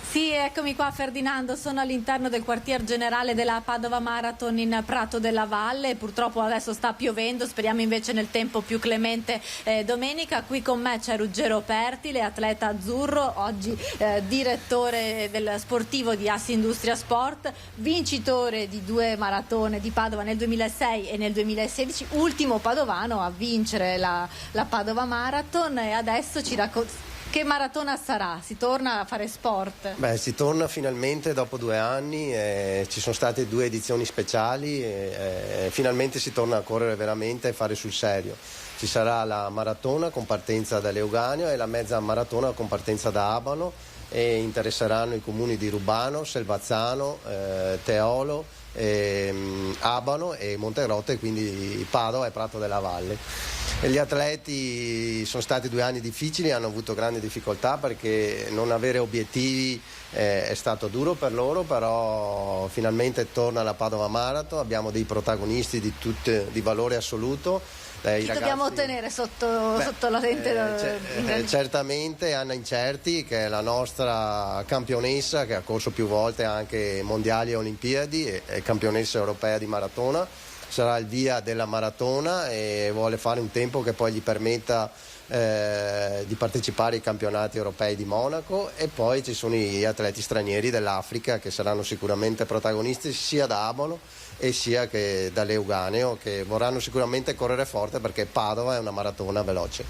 Sì, eccomi qua Ferdinando, sono all'interno del quartier generale della Padova Marathon in Prato della Valle. Purtroppo adesso sta piovendo, speriamo invece nel tempo più clemente domenica. Qui con me c'è Ruggero Pertile, atleta azzurro, oggi direttore del sportivo di Assi Industria Sport, vincitore di 2 maratone di Padova nel 2006 e nel 2016, ultimo padovano a vincere la Padova Marathon, e adesso ci racconta. Che maratona sarà? Si torna a fare sport? Beh, si torna finalmente dopo 2 anni, ci sono state 2 edizioni speciali, finalmente si torna a correre veramente e fare sul serio. Ci sarà la maratona con partenza da Leuganeo e la mezza maratona con partenza da Abano, e interesseranno i comuni di Rubano, Selvazzano, Teolo, Abano e Monterotte, quindi Padova e Prato della Valle. E gli atleti sono stati 2 anni difficili, hanno avuto grandi difficoltà perché non avere obiettivi è stato duro per loro, però finalmente torna la Padova Marathon, abbiamo dei protagonisti di valore assoluto. Chi dobbiamo tenere sotto la lente? Certamente Anna Incerti, che è la nostra campionessa, che ha corso più volte anche mondiali e olimpiadi, è campionessa europea di maratona. Sarà il via della maratona e vuole fare un tempo che poi gli permetta di partecipare ai campionati europei di Monaco, e poi ci sono gli atleti stranieri dell'Africa che saranno sicuramente protagonisti sia da Abano e sia che da Leuganeo, che vorranno sicuramente correre forte perché Padova è una maratona veloce.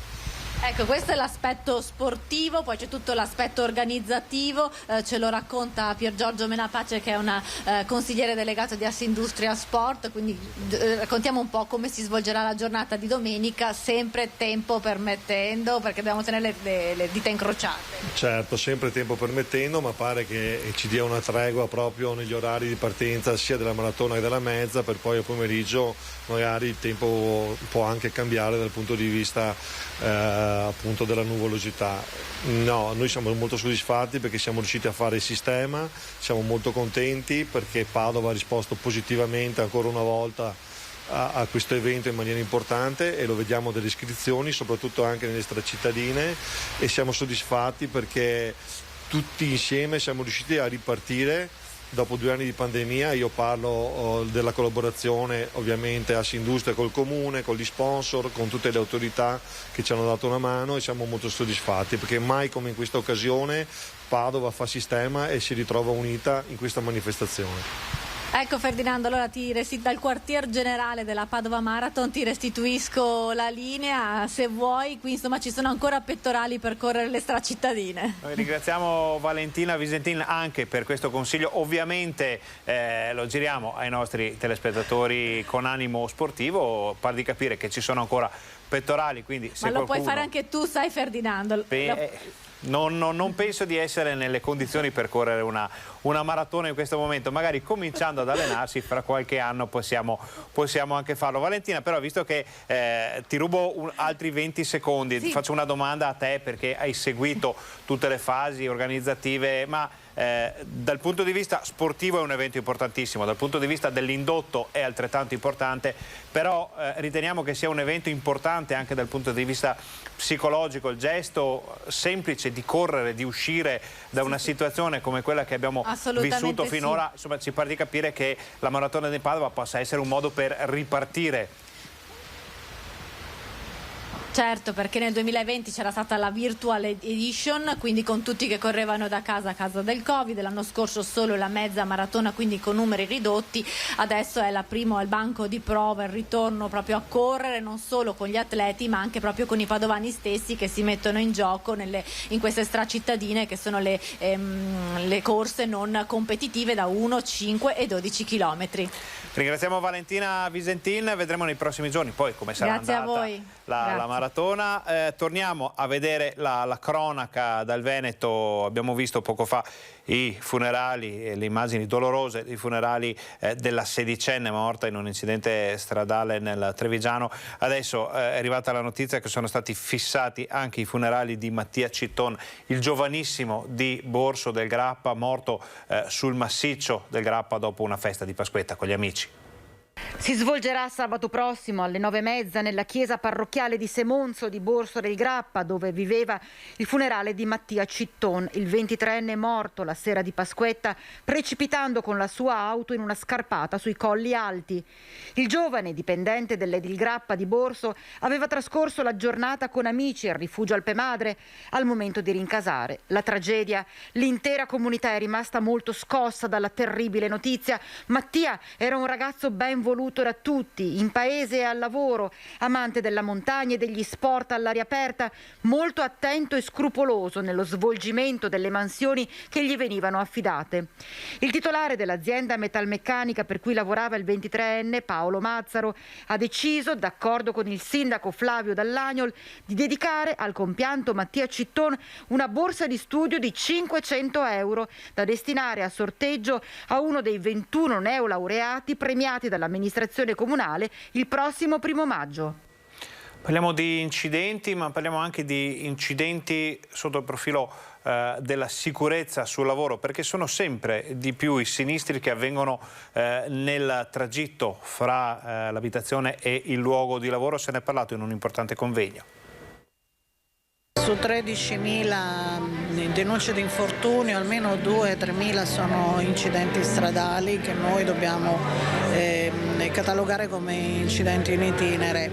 Ecco, questo è l'aspetto sportivo, poi c'è tutto l'aspetto organizzativo, ce lo racconta Pier Giorgio Menapace, che è una consigliere delegato di Assindustria Sport, quindi raccontiamo un po' come si svolgerà la giornata di domenica, sempre tempo permettendo, perché dobbiamo tenere le dita incrociate. Certo, sempre tempo permettendo, ma pare che ci dia una tregua proprio negli orari di partenza sia della maratona che della mezza, per poi al pomeriggio magari il tempo può anche cambiare dal punto di vista appunto della nuvolosità. No, noi siamo molto soddisfatti perché siamo riusciti a fare il sistema, siamo molto contenti perché Padova ha risposto positivamente ancora una volta a questo evento in maniera importante, e lo vediamo dalle iscrizioni, soprattutto anche nelle stracittadine, e siamo soddisfatti perché tutti insieme siamo riusciti a ripartire dopo 2 anni di pandemia. Io parlo della collaborazione ovviamente Assindustria col comune, con gli sponsor, con tutte le autorità che ci hanno dato una mano, e siamo molto soddisfatti perché mai come in questa occasione Padova fa sistema e si ritrova unita in questa manifestazione. Ecco Ferdinando, allora dal quartier generale della Padova Marathon ti restituisco la linea, se vuoi. Qui insomma ci sono ancora pettorali per correre le stracittadine. Noi ringraziamo Valentina Visentin anche per questo consiglio, ovviamente lo giriamo ai nostri telespettatori con animo sportivo, par di capire che ci sono ancora pettorali, quindi se ma lo qualcuno... puoi fare anche tu, sai Ferdinando? Non penso di essere nelle condizioni per correre una maratona in questo momento, magari cominciando ad allenarsi fra qualche anno possiamo anche farlo. Valentina, però visto che ti rubo altri 20 secondi, sì. Faccio una domanda a te perché hai seguito tutte le fasi organizzative, ma dal punto di vista sportivo è un evento importantissimo, dal punto di vista dell'indotto è altrettanto importante, però riteniamo che sia un evento importante anche dal punto di vista psicologico, il gesto semplice di correre, di uscire da una situazione come quella che abbiamo vissuto finora, insomma ci pare di capire che la maratona di Padova possa essere un modo per ripartire. Certo, perché nel 2020 c'era stata la Virtual Edition, quindi con tutti che correvano da casa a causa del Covid, l'anno scorso solo la mezza maratona, quindi con numeri ridotti. Adesso è la prima al banco di prova, il ritorno proprio a correre, non solo con gli atleti ma anche proprio con i padovani stessi che si mettono in gioco in queste stracittadine, che sono le corse non competitive da 1, 5 e 12 chilometri. Ringraziamo Valentina Visentin, vedremo nei prossimi giorni poi come sarà andata la maratona. Torniamo a vedere la cronaca dal Veneto. Abbiamo visto poco fa i funerali, le immagini dolorose dei funerali della 16enne morta in un incidente stradale nel Trevigiano. Adesso è arrivata la notizia che sono stati fissati anche i funerali di Mattia Citton, il giovanissimo di Borso del Grappa, morto sul massiccio del Grappa dopo una festa di Pasquetta con gli amici. Si svolgerà sabato prossimo alle 9:30 nella chiesa parrocchiale di Semonzo di Borso del Grappa, dove viveva il funerale di Mattia Citton, il 23enne morto la sera di Pasquetta precipitando con la sua auto in una scarpata sui Colli Alti. Il giovane dipendente dell'Edil Grappa di Borso aveva trascorso la giornata con amici al rifugio Alpemadre. Al momento di rincasare la tragedia, l'intera comunità è rimasta molto scossa dalla terribile notizia. Mattia era un ragazzo ben voluto da tutti, in paese e al lavoro, amante della montagna e degli sport all'aria aperta, molto attento e scrupoloso nello svolgimento delle mansioni che gli venivano affidate. Il titolare dell'azienda metalmeccanica per cui lavorava il 23enne, Paolo Mazzaro, ha deciso, d'accordo con il sindaco Flavio Dall'Agnol, di dedicare al compianto Mattia Citton una borsa di studio di 500 euro da destinare a sorteggio a uno dei 21 neolaureati premiati dall'amministrazione comunale il prossimo 1° maggio. Parliamo di incidenti, ma parliamo anche di incidenti sotto il profilo della sicurezza sul lavoro, perché sono sempre di più i sinistri che avvengono nel tragitto fra l'abitazione e il luogo di lavoro. Se ne è parlato in un importante convegno. Su 13.000 denunce di infortunio, almeno 2.000-3.000 sono incidenti stradali che noi dobbiamo catalogare come incidenti in itinere.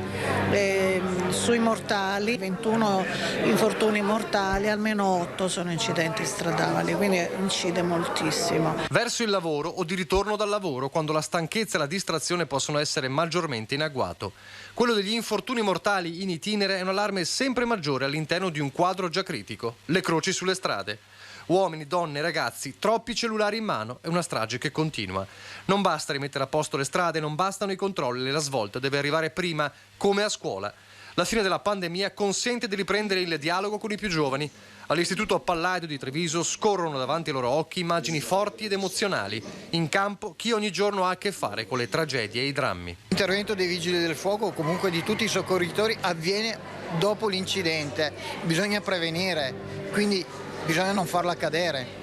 Sui mortali, 21 infortuni mortali, almeno 8 sono incidenti stradali, quindi incide moltissimo. Verso il lavoro o di ritorno dal lavoro, quando la stanchezza e la distrazione possono essere maggiormente in agguato. Quello degli infortuni mortali in itinere è un allarme sempre maggiore all'interno di un quadro già critico: le croci sulle strade. Uomini, donne, ragazzi, troppi cellulari in mano, è una strage che continua. Non basta rimettere a posto le strade, non bastano i controlli, la svolta deve arrivare prima, come a scuola. La fine della pandemia consente di riprendere il dialogo con i più giovani. All'Istituto Palladio di Treviso scorrono davanti ai loro occhi immagini forti ed emozionali. In campo chi ogni giorno ha a che fare con le tragedie e i drammi. L'intervento dei vigili del fuoco o comunque di tutti i soccorritori avviene dopo l'incidente. Bisogna prevenire, quindi bisogna non farlo accadere.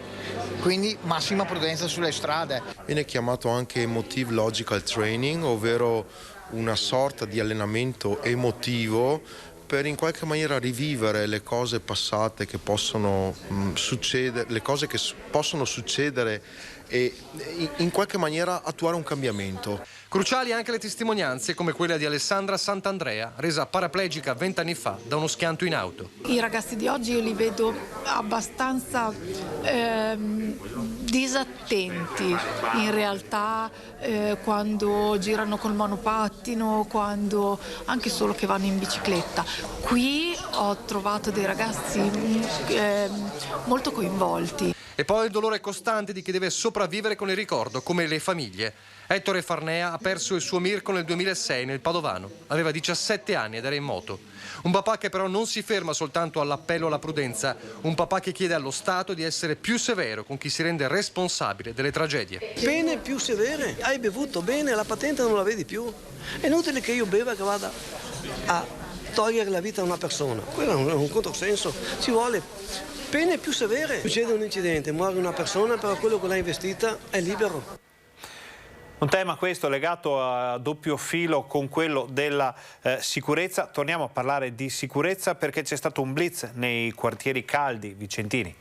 Quindi massima prudenza sulle strade. Viene chiamato anche Emotive Logical Training, ovvero una sorta di allenamento emotivo per in qualche maniera rivivere le cose passate che possono succedere, le cose che possono succedere e in qualche maniera attuare un cambiamento. Cruciali anche le testimonianze come quella di Alessandra Sant'Andrea, resa paraplegica 20 anni fa da uno schianto in auto. I ragazzi di oggi io li vedo abbastanza disattenti in realtà quando girano col monopattino, quando anche solo che vanno in bicicletta. Qui ho trovato dei ragazzi molto coinvolti. E poi il dolore costante di chi deve sopravvivere con il ricordo, come le famiglie. Ettore Farnea ha perso il suo Mirko nel 2006 nel Padovano. Aveva 17 anni ed era in moto. Un papà che però non si ferma soltanto all'appello alla prudenza. Un papà che chiede allo Stato di essere più severo con chi si rende responsabile delle tragedie. Pene più severe. Hai bevuto bene, la patente non la vedi più. È inutile che io beva che vada a togliere la vita a una persona. Quello è un controsenso. Ci vuole pene più severe. Succede un incidente, muore una persona, però quello che l'ha investita è libero. Un tema questo legato a doppio filo con quello della sicurezza. Torniamo a parlare di sicurezza perché c'è stato un blitz nei quartieri caldi vicentini.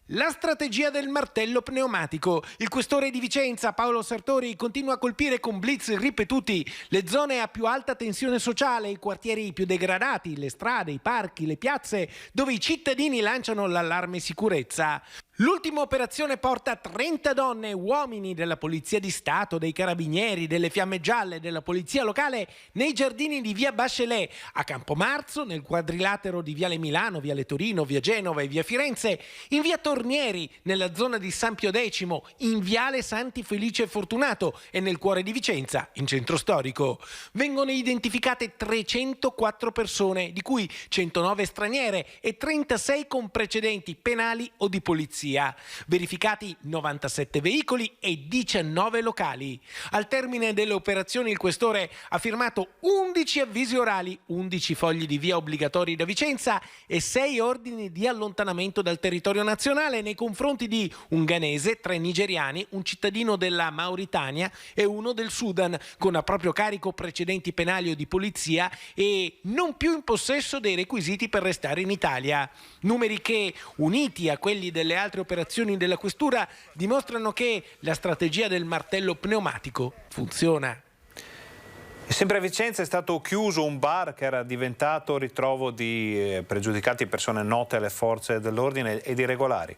La strategia del martello pneumatico. Il questore di Vicenza, Paolo Sartori, continua a colpire con blitz ripetuti le zone a più alta tensione sociale, i quartieri più degradati, le strade, i parchi, le piazze, dove i cittadini lanciano l'allarme sicurezza. L'ultima operazione porta 30 donne e uomini della Polizia di Stato, dei Carabinieri, delle Fiamme Gialle, della Polizia Locale nei giardini di via Bachelet, a Campomarzo, nel quadrilatero di viale Milano, viale Torino, via Genova e via Firenze, in via Tornieri, nella zona di San Pio X, in viale Santi Felice e Fortunato e nel cuore di Vicenza, in centro storico. Vengono identificate 304 persone, di cui 109 straniere e 36 con precedenti penali o di polizia. Verificati 97 veicoli e 19 locali. Al termine delle operazioni il questore ha firmato 11 avvisi orali, 11 fogli di via obbligatori da Vicenza e 6 ordini di allontanamento dal territorio nazionale nei confronti di un ghanese, 3 nigeriani, un cittadino della Mauritania e uno del Sudan, con a proprio carico precedenti penali o di polizia e non più in possesso dei requisiti per restare in Italia. Numeri che, uniti a quelli delle altre operazioni della questura, dimostrano che la strategia del martello pneumatico funziona. E sempre a Vicenza è stato chiuso un bar che era diventato ritrovo di pregiudicati, persone note alle forze dell'ordine ed irregolari.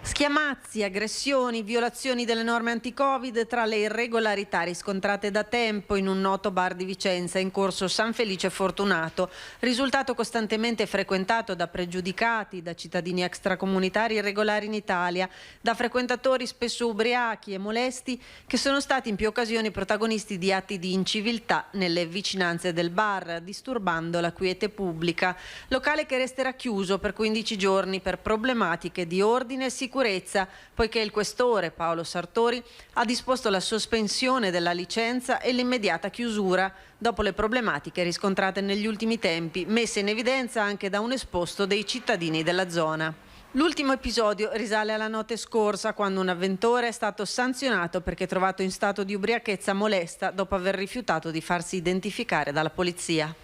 Schiamazzi, aggressioni, violazioni delle norme anti-Covid tra le irregolarità riscontrate da tempo in un noto bar di Vicenza in corso San Felice Fortunato, risultato costantemente frequentato da pregiudicati, da cittadini extracomunitari irregolari in Italia, da frequentatori spesso ubriachi e molesti che sono stati in più occasioni protagonisti di atti di inciviltà nelle vicinanze del bar, disturbando la quiete pubblica. Locale che resterà chiuso per 15 giorni per problematiche di ordine e sicurezza, poiché il questore Paolo Sartori ha disposto la sospensione della licenza e l'immediata chiusura dopo le problematiche riscontrate negli ultimi tempi, messe in evidenza anche da un esposto dei cittadini della zona. L'ultimo episodio risale alla notte scorsa, quando un avventore è stato sanzionato perché trovato in stato di ubriachezza molesta dopo aver rifiutato di farsi identificare dalla polizia.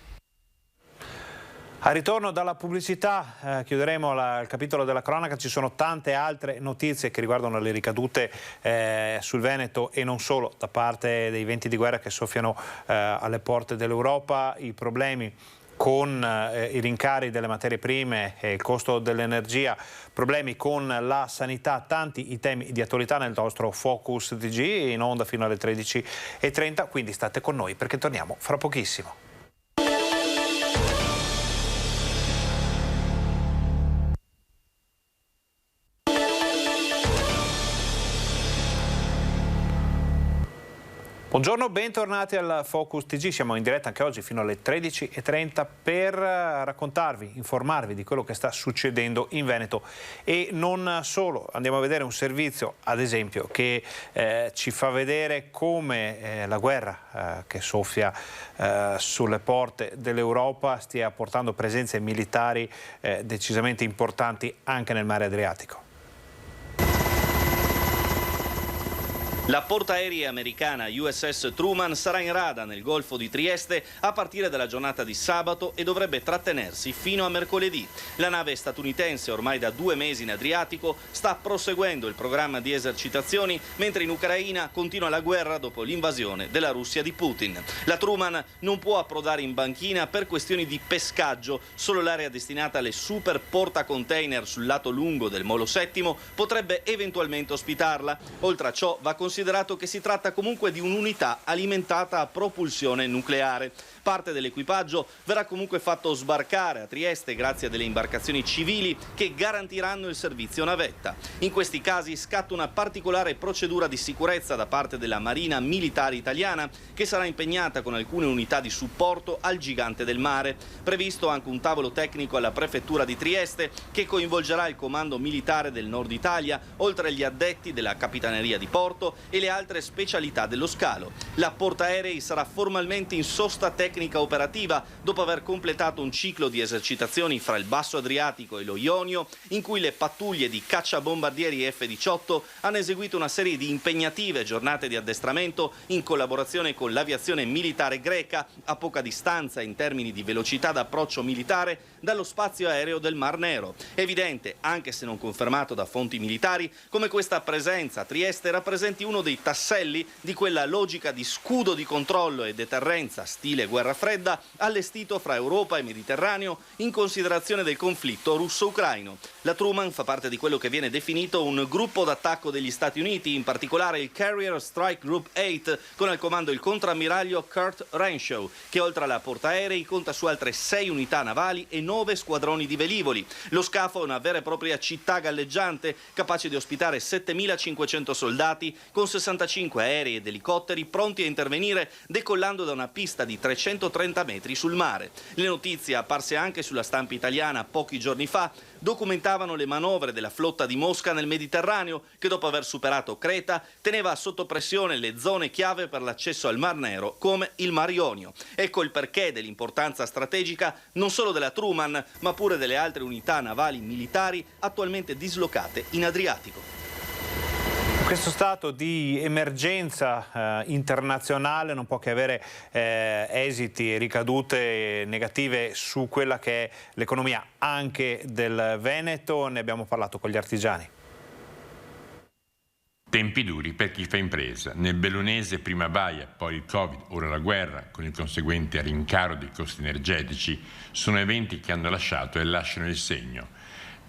Al ritorno dalla pubblicità chiuderemo il capitolo della cronaca. Ci sono tante altre notizie che riguardano le ricadute sul Veneto e non solo, da parte dei venti di guerra che soffiano alle porte dell'Europa, i problemi con i rincari delle materie prime e il costo dell'energia, problemi con la sanità, tanti i temi di attualità nel nostro Focus TG, in onda fino alle 13:30, quindi state con noi perché torniamo fra pochissimo. Buongiorno, bentornati al Focus TG, siamo in diretta anche oggi fino alle 13:30 per raccontarvi, informarvi di quello che sta succedendo in Veneto e non solo. Andiamo a vedere un servizio, ad esempio, che ci fa vedere come la guerra che soffia sulle porte dell'Europa stia portando presenze militari decisamente importanti anche nel mare Adriatico. La portaerei americana USS Truman sarà in rada nel Golfo di Trieste a partire dalla giornata di sabato e dovrebbe trattenersi fino a mercoledì. La nave statunitense, ormai da 2 mesi in Adriatico, sta proseguendo il programma di esercitazioni, mentre in Ucraina continua la guerra dopo l'invasione della Russia di Putin. La Truman non può approdare in banchina per questioni di pescaggio, solo l'area destinata alle super portacontainer sul lato lungo del Molo VII potrebbe eventualmente ospitarla. Oltre a ciò va considerato che si tratta comunque di un'unità alimentata a propulsione nucleare. Parte dell'equipaggio verrà comunque fatto sbarcare a Trieste grazie a delle imbarcazioni civili che garantiranno il servizio navetta. In questi casi scatta una particolare procedura di sicurezza da parte della Marina Militare Italiana, che sarà impegnata con alcune unità di supporto al Gigante del Mare. Previsto anche un tavolo tecnico alla prefettura di Trieste che coinvolgerà il comando militare del Nord Italia, oltre agli addetti della Capitaneria di Porto e le altre specialità dello scalo. La portaerei sarà formalmente in sosta tecnica operativa dopo aver completato un ciclo di esercitazioni fra il Basso Adriatico e lo Ionio, in cui le pattuglie di cacciabombardieri F-18 hanno eseguito una serie di impegnative giornate di addestramento in collaborazione con l'aviazione militare greca a poca distanza in termini di velocità d'approccio militare dallo spazio aereo del Mar Nero. Evidente, anche se non confermato da fonti militari, come questa presenza a Trieste rappresenti uno dei tasselli di quella logica di scudo di controllo e deterrenza stile guerra fredda allestito fra Europa e Mediterraneo in considerazione del conflitto russo-ucraino. La Truman fa parte di quello che viene definito un gruppo d'attacco degli Stati Uniti, in particolare il Carrier Strike Group 8, con al comando il contrammiraglio Kurt Renshaw, che oltre alla portaerei conta su altre 6 unità navali e 9 squadroni di velivoli. Lo scafo è una vera e propria città galleggiante, capace di ospitare 7.500 soldati, con 65 aerei ed elicotteri pronti a intervenire decollando da una pista di 330 metri sul mare. Le notizie apparse anche sulla stampa italiana pochi giorni fa documentavano le manovre della flotta di Mosca nel Mediterraneo, che dopo aver superato Creta teneva sotto pressione le zone chiave per l'accesso al Mar Nero, come il Mar Ionio. Ecco il perché dell'importanza strategica non solo della Truman, ma pure delle altre unità navali militari attualmente dislocate in Adriatico. Questo stato di emergenza internazionale non può che avere esiti e ricadute negative su quella che è l'economia anche del Veneto. Ne abbiamo parlato con gli artigiani. Tempi duri per chi fa impresa. Nel bellunese prima Baia, poi il Covid, ora la guerra, con il conseguente rincaro dei costi energetici, sono eventi che hanno lasciato e lasciano il segno.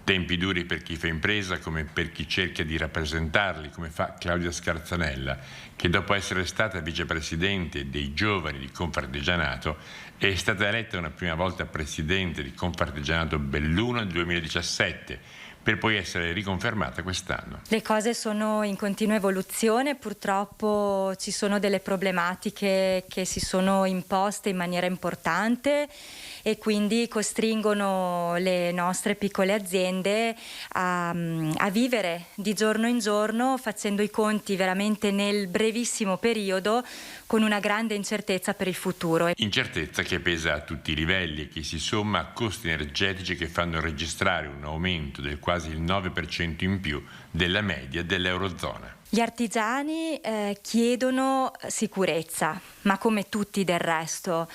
Tempi duri per chi fa impresa come per chi cerca di rappresentarli, come fa Claudia Scarzanella, che dopo essere stata vicepresidente dei giovani di Confartigianato è stata eletta una prima volta presidente di Confartigianato Belluno nel 2017, per poi essere riconfermata quest'anno. Le cose sono in continua evoluzione, purtroppo ci sono delle problematiche che si sono imposte in maniera importante e quindi costringono le nostre piccole aziende a vivere di giorno in giorno, facendo i conti veramente nel brevissimo periodo con una grande incertezza per il futuro. Incertezza che pesa a tutti i livelli e che si somma a costi energetici che fanno registrare un aumento del quasi il 9% in più della media dell'Eurozona. Gli artigiani chiedono sicurezza, ma come tutti del resto.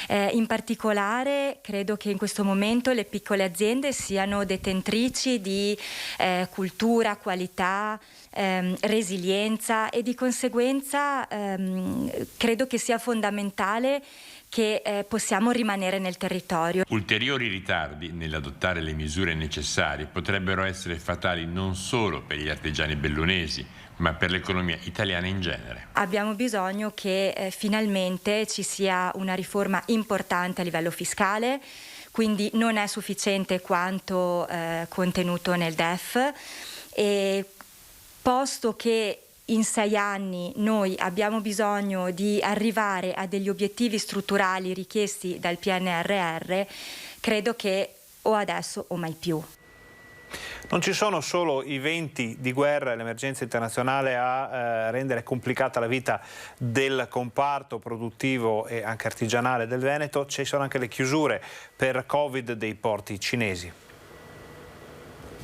In particolare credo che in questo momento le piccole aziende siano detentrici di cultura, qualità, resilienza e di conseguenza credo che sia fondamentale che possiamo rimanere nel territorio. Ulteriori ritardi nell'adottare le misure necessarie potrebbero essere fatali non solo per gli artigiani bellunesi, ma per l'economia italiana in genere. Abbiamo bisogno che finalmente ci sia una riforma importante a livello fiscale, quindi non è sufficiente quanto contenuto nel DEF, e posto che in 6 anni noi abbiamo bisogno di arrivare a degli obiettivi strutturali richiesti dal PNRR, credo che o adesso o mai più. Non ci sono solo i venti di guerra e l'emergenza internazionale a rendere complicata la vita del comparto produttivo e anche artigianale del Veneto, ci sono anche le chiusure per Covid dei porti cinesi.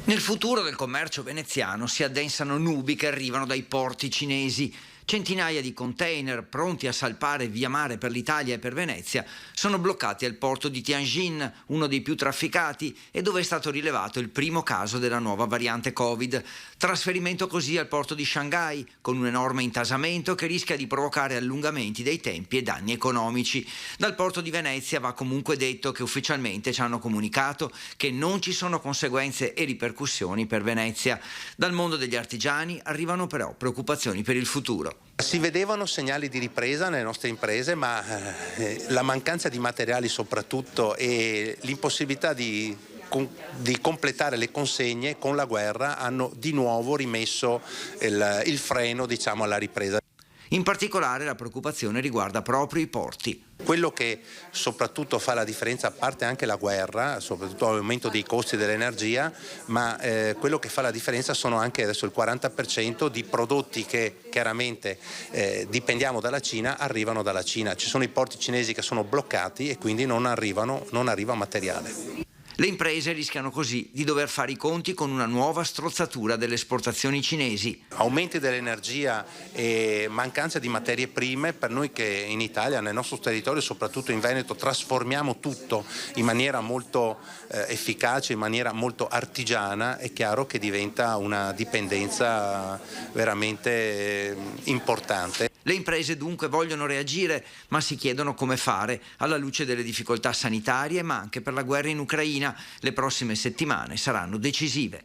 Nel futuro del commercio veneziano si addensano nubi che arrivano dai porti cinesi. Centinaia di container pronti a salpare via mare per l'Italia e per Venezia sono bloccati al porto di Tianjin, uno dei più trafficati e dove è stato rilevato il primo caso della nuova variante Covid. Trasferimento così al porto di Shanghai, con un enorme intasamento che rischia di provocare allungamenti dei tempi e danni economici. Dal porto di Venezia va comunque detto che ufficialmente ci hanno comunicato che non ci sono conseguenze e ripercussioni per Venezia. Dal mondo degli artigiani arrivano però preoccupazioni per il futuro. Si vedevano segnali di ripresa nelle nostre imprese, ma la mancanza di materiali soprattutto e l'impossibilità di completare le consegne con la guerra hanno di nuovo rimesso il freno, diciamo, alla ripresa. In particolare la preoccupazione riguarda proprio i porti. Quello che soprattutto fa la differenza, a parte anche la guerra, soprattutto l'aumento dei costi dell'energia, ma quello che fa la differenza sono anche adesso il 40% di prodotti che chiaramente dipendiamo dalla Cina, arrivano dalla Cina. Ci sono i porti cinesi che sono bloccati e quindi non arriva materiale. Le imprese rischiano così di dover fare i conti con una nuova strozzatura delle esportazioni cinesi. Aumenti dell'energia e mancanza di materie prime, per noi che in Italia, nel nostro territorio, soprattutto in Veneto, trasformiamo tutto in maniera molto efficace, in maniera molto artigiana, è chiaro che diventa una dipendenza veramente importante. Le imprese dunque vogliono reagire, ma si chiedono come fare alla luce delle difficoltà sanitarie, ma anche per la guerra in Ucraina. Le prossime settimane saranno decisive.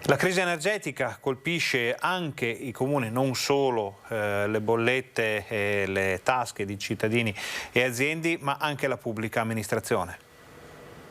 La crisi energetica colpisce anche i comuni, non solo le bollette e le tasche di cittadini e aziende, ma anche la pubblica amministrazione.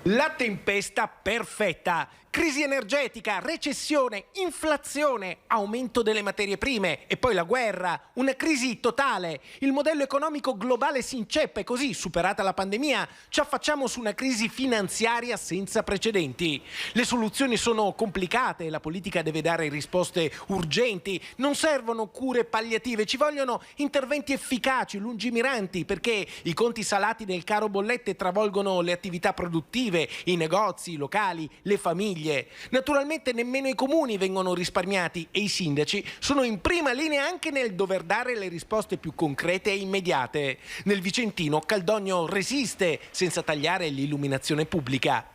La tempesta perfetta. Crisi energetica, recessione, inflazione, aumento delle materie prime e poi la guerra, una crisi totale. Il modello economico globale si inceppa e così, superata la pandemia, ci affacciamo su una crisi finanziaria senza precedenti. Le soluzioni sono complicate, la politica deve dare risposte urgenti, non servono cure palliative, ci vogliono interventi efficaci, lungimiranti, perché i conti salati del caro bollette travolgono le attività produttive, i negozi, i locali, le famiglie. Naturalmente nemmeno i comuni vengono risparmiati e i sindaci sono in prima linea anche nel dover dare le risposte più concrete e immediate. Nel Vicentino Caldogno resiste senza tagliare l'illuminazione pubblica.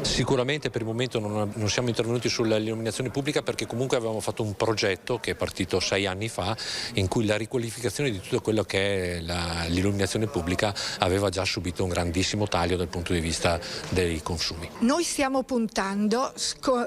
Sicuramente per il momento non siamo intervenuti sull'illuminazione pubblica perché comunque avevamo fatto un progetto che è partito 6 anni fa in cui la riqualificazione di tutto quello che è l'illuminazione pubblica aveva già subito un grandissimo taglio dal punto di vista dei consumi. Noi stiamo puntando,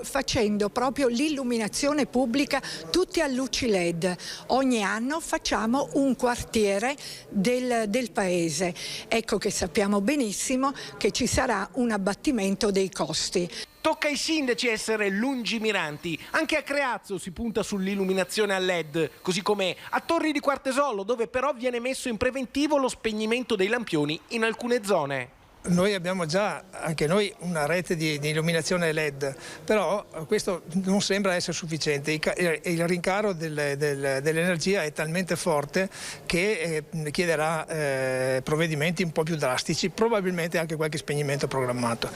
facendo proprio l'illuminazione pubblica tutti a luci LED. Ogni anno facciamo un quartiere del paese. Ecco che sappiamo benissimo che ci sarà un abbattimento dei costi. Tocca ai sindaci essere lungimiranti. Anche a Creazzo si punta sull'illuminazione a LED, così come a Torri di Quartesolo, dove però viene messo in preventivo lo spegnimento dei lampioni in alcune zone. noi abbiamo già anche noi una rete di illuminazione LED, però questo non sembra essere sufficiente. Il rincaro dell'energia è talmente forte che chiederà provvedimenti un po' più drastici, probabilmente anche qualche spegnimento programmato.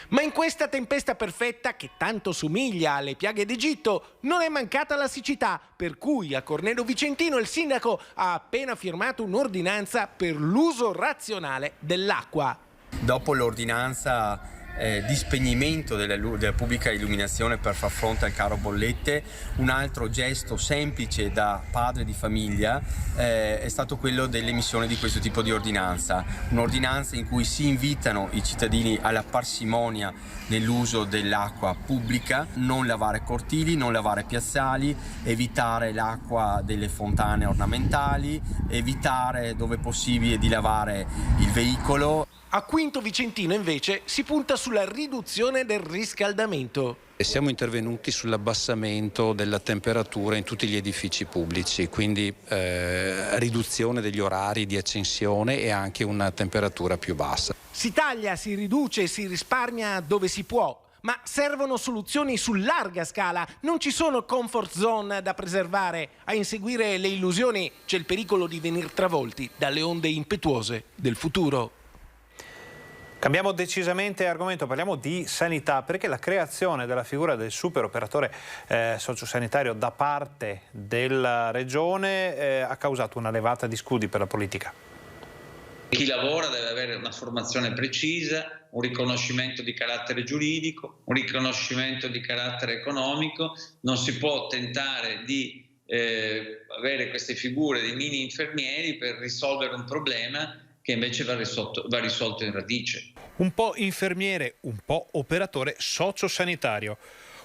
Ma in questa tempesta perfetta, che tanto somiglia alle piaghe d'Egitto, non è mancata la siccità, per cui a Cornelo Vicentino il sindaco ha appena firmato un'ordinanza per l'uso razionale dell'acqua. Dopo l'ordinanza di spegnimento della pubblica illuminazione per far fronte al caro bollette, un altro gesto semplice da padre di famiglia è stato quello dell'emissione di questo tipo di ordinanza, un'ordinanza in cui si invitano i cittadini alla parsimonia nell'uso dell'acqua pubblica, non lavare cortili, non lavare piazzali, evitare l'acqua delle fontane ornamentali, evitare dove possibile di lavare il veicolo. A Quinto Vicentino invece si punta sulla riduzione del riscaldamento. Siamo intervenuti sull'abbassamento della temperatura in tutti gli edifici pubblici, quindi riduzione degli orari di accensione e anche una temperatura più bassa. Si taglia, si riduce e si risparmia dove si può, ma servono soluzioni su larga scala. Non ci sono comfort zone da preservare. A inseguire le illusioni c'è il pericolo di venir travolti dalle onde impetuose del futuro. Cambiamo decisamente argomento, parliamo di sanità, perché la creazione della figura del super operatore sociosanitario da parte della Regione ha causato una levata di scudi per la politica. Chi lavora deve avere una formazione precisa, un riconoscimento di carattere giuridico, un riconoscimento di carattere economico. Non si può tentare di avere queste figure di mini infermieri per risolvere un problema che invece va risolto in radice. Un po' infermiere, un po' operatore sociosanitario.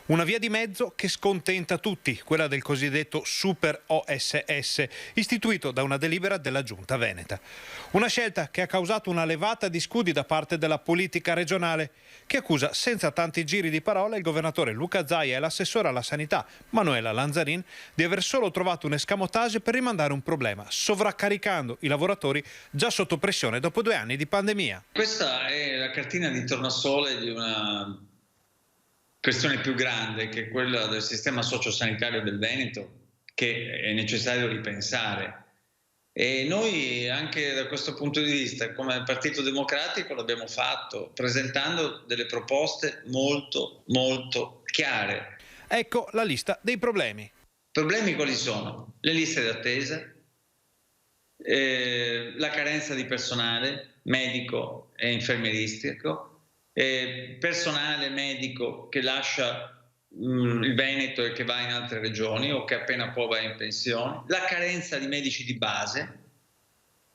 Una via di mezzo che scontenta tutti, quella del cosiddetto Super OSS, istituito da una delibera della Giunta Veneta. Una scelta che ha causato una levata di scudi da parte della politica regionale, che accusa senza tanti giri di parole il governatore Luca Zaia e l'assessore alla sanità Manuela Lanzarin di aver solo trovato un escamotage per rimandare un problema, sovraccaricando i lavoratori già sotto pressione dopo 2 anni di pandemia. Questa è la cartina di tornasole di una questione più grande, che è quella del sistema sociosanitario del Veneto, che è necessario ripensare. E noi anche da questo punto di vista, come Partito Democratico, l'abbiamo fatto, presentando delle proposte molto, molto chiare. Ecco la lista dei problemi. Problemi quali sono? Le liste d'attesa, la carenza di personale medico e infermieristico, personale medico che lascia il Veneto e che va in altre regioni o che appena può va in pensione, la carenza di medici di base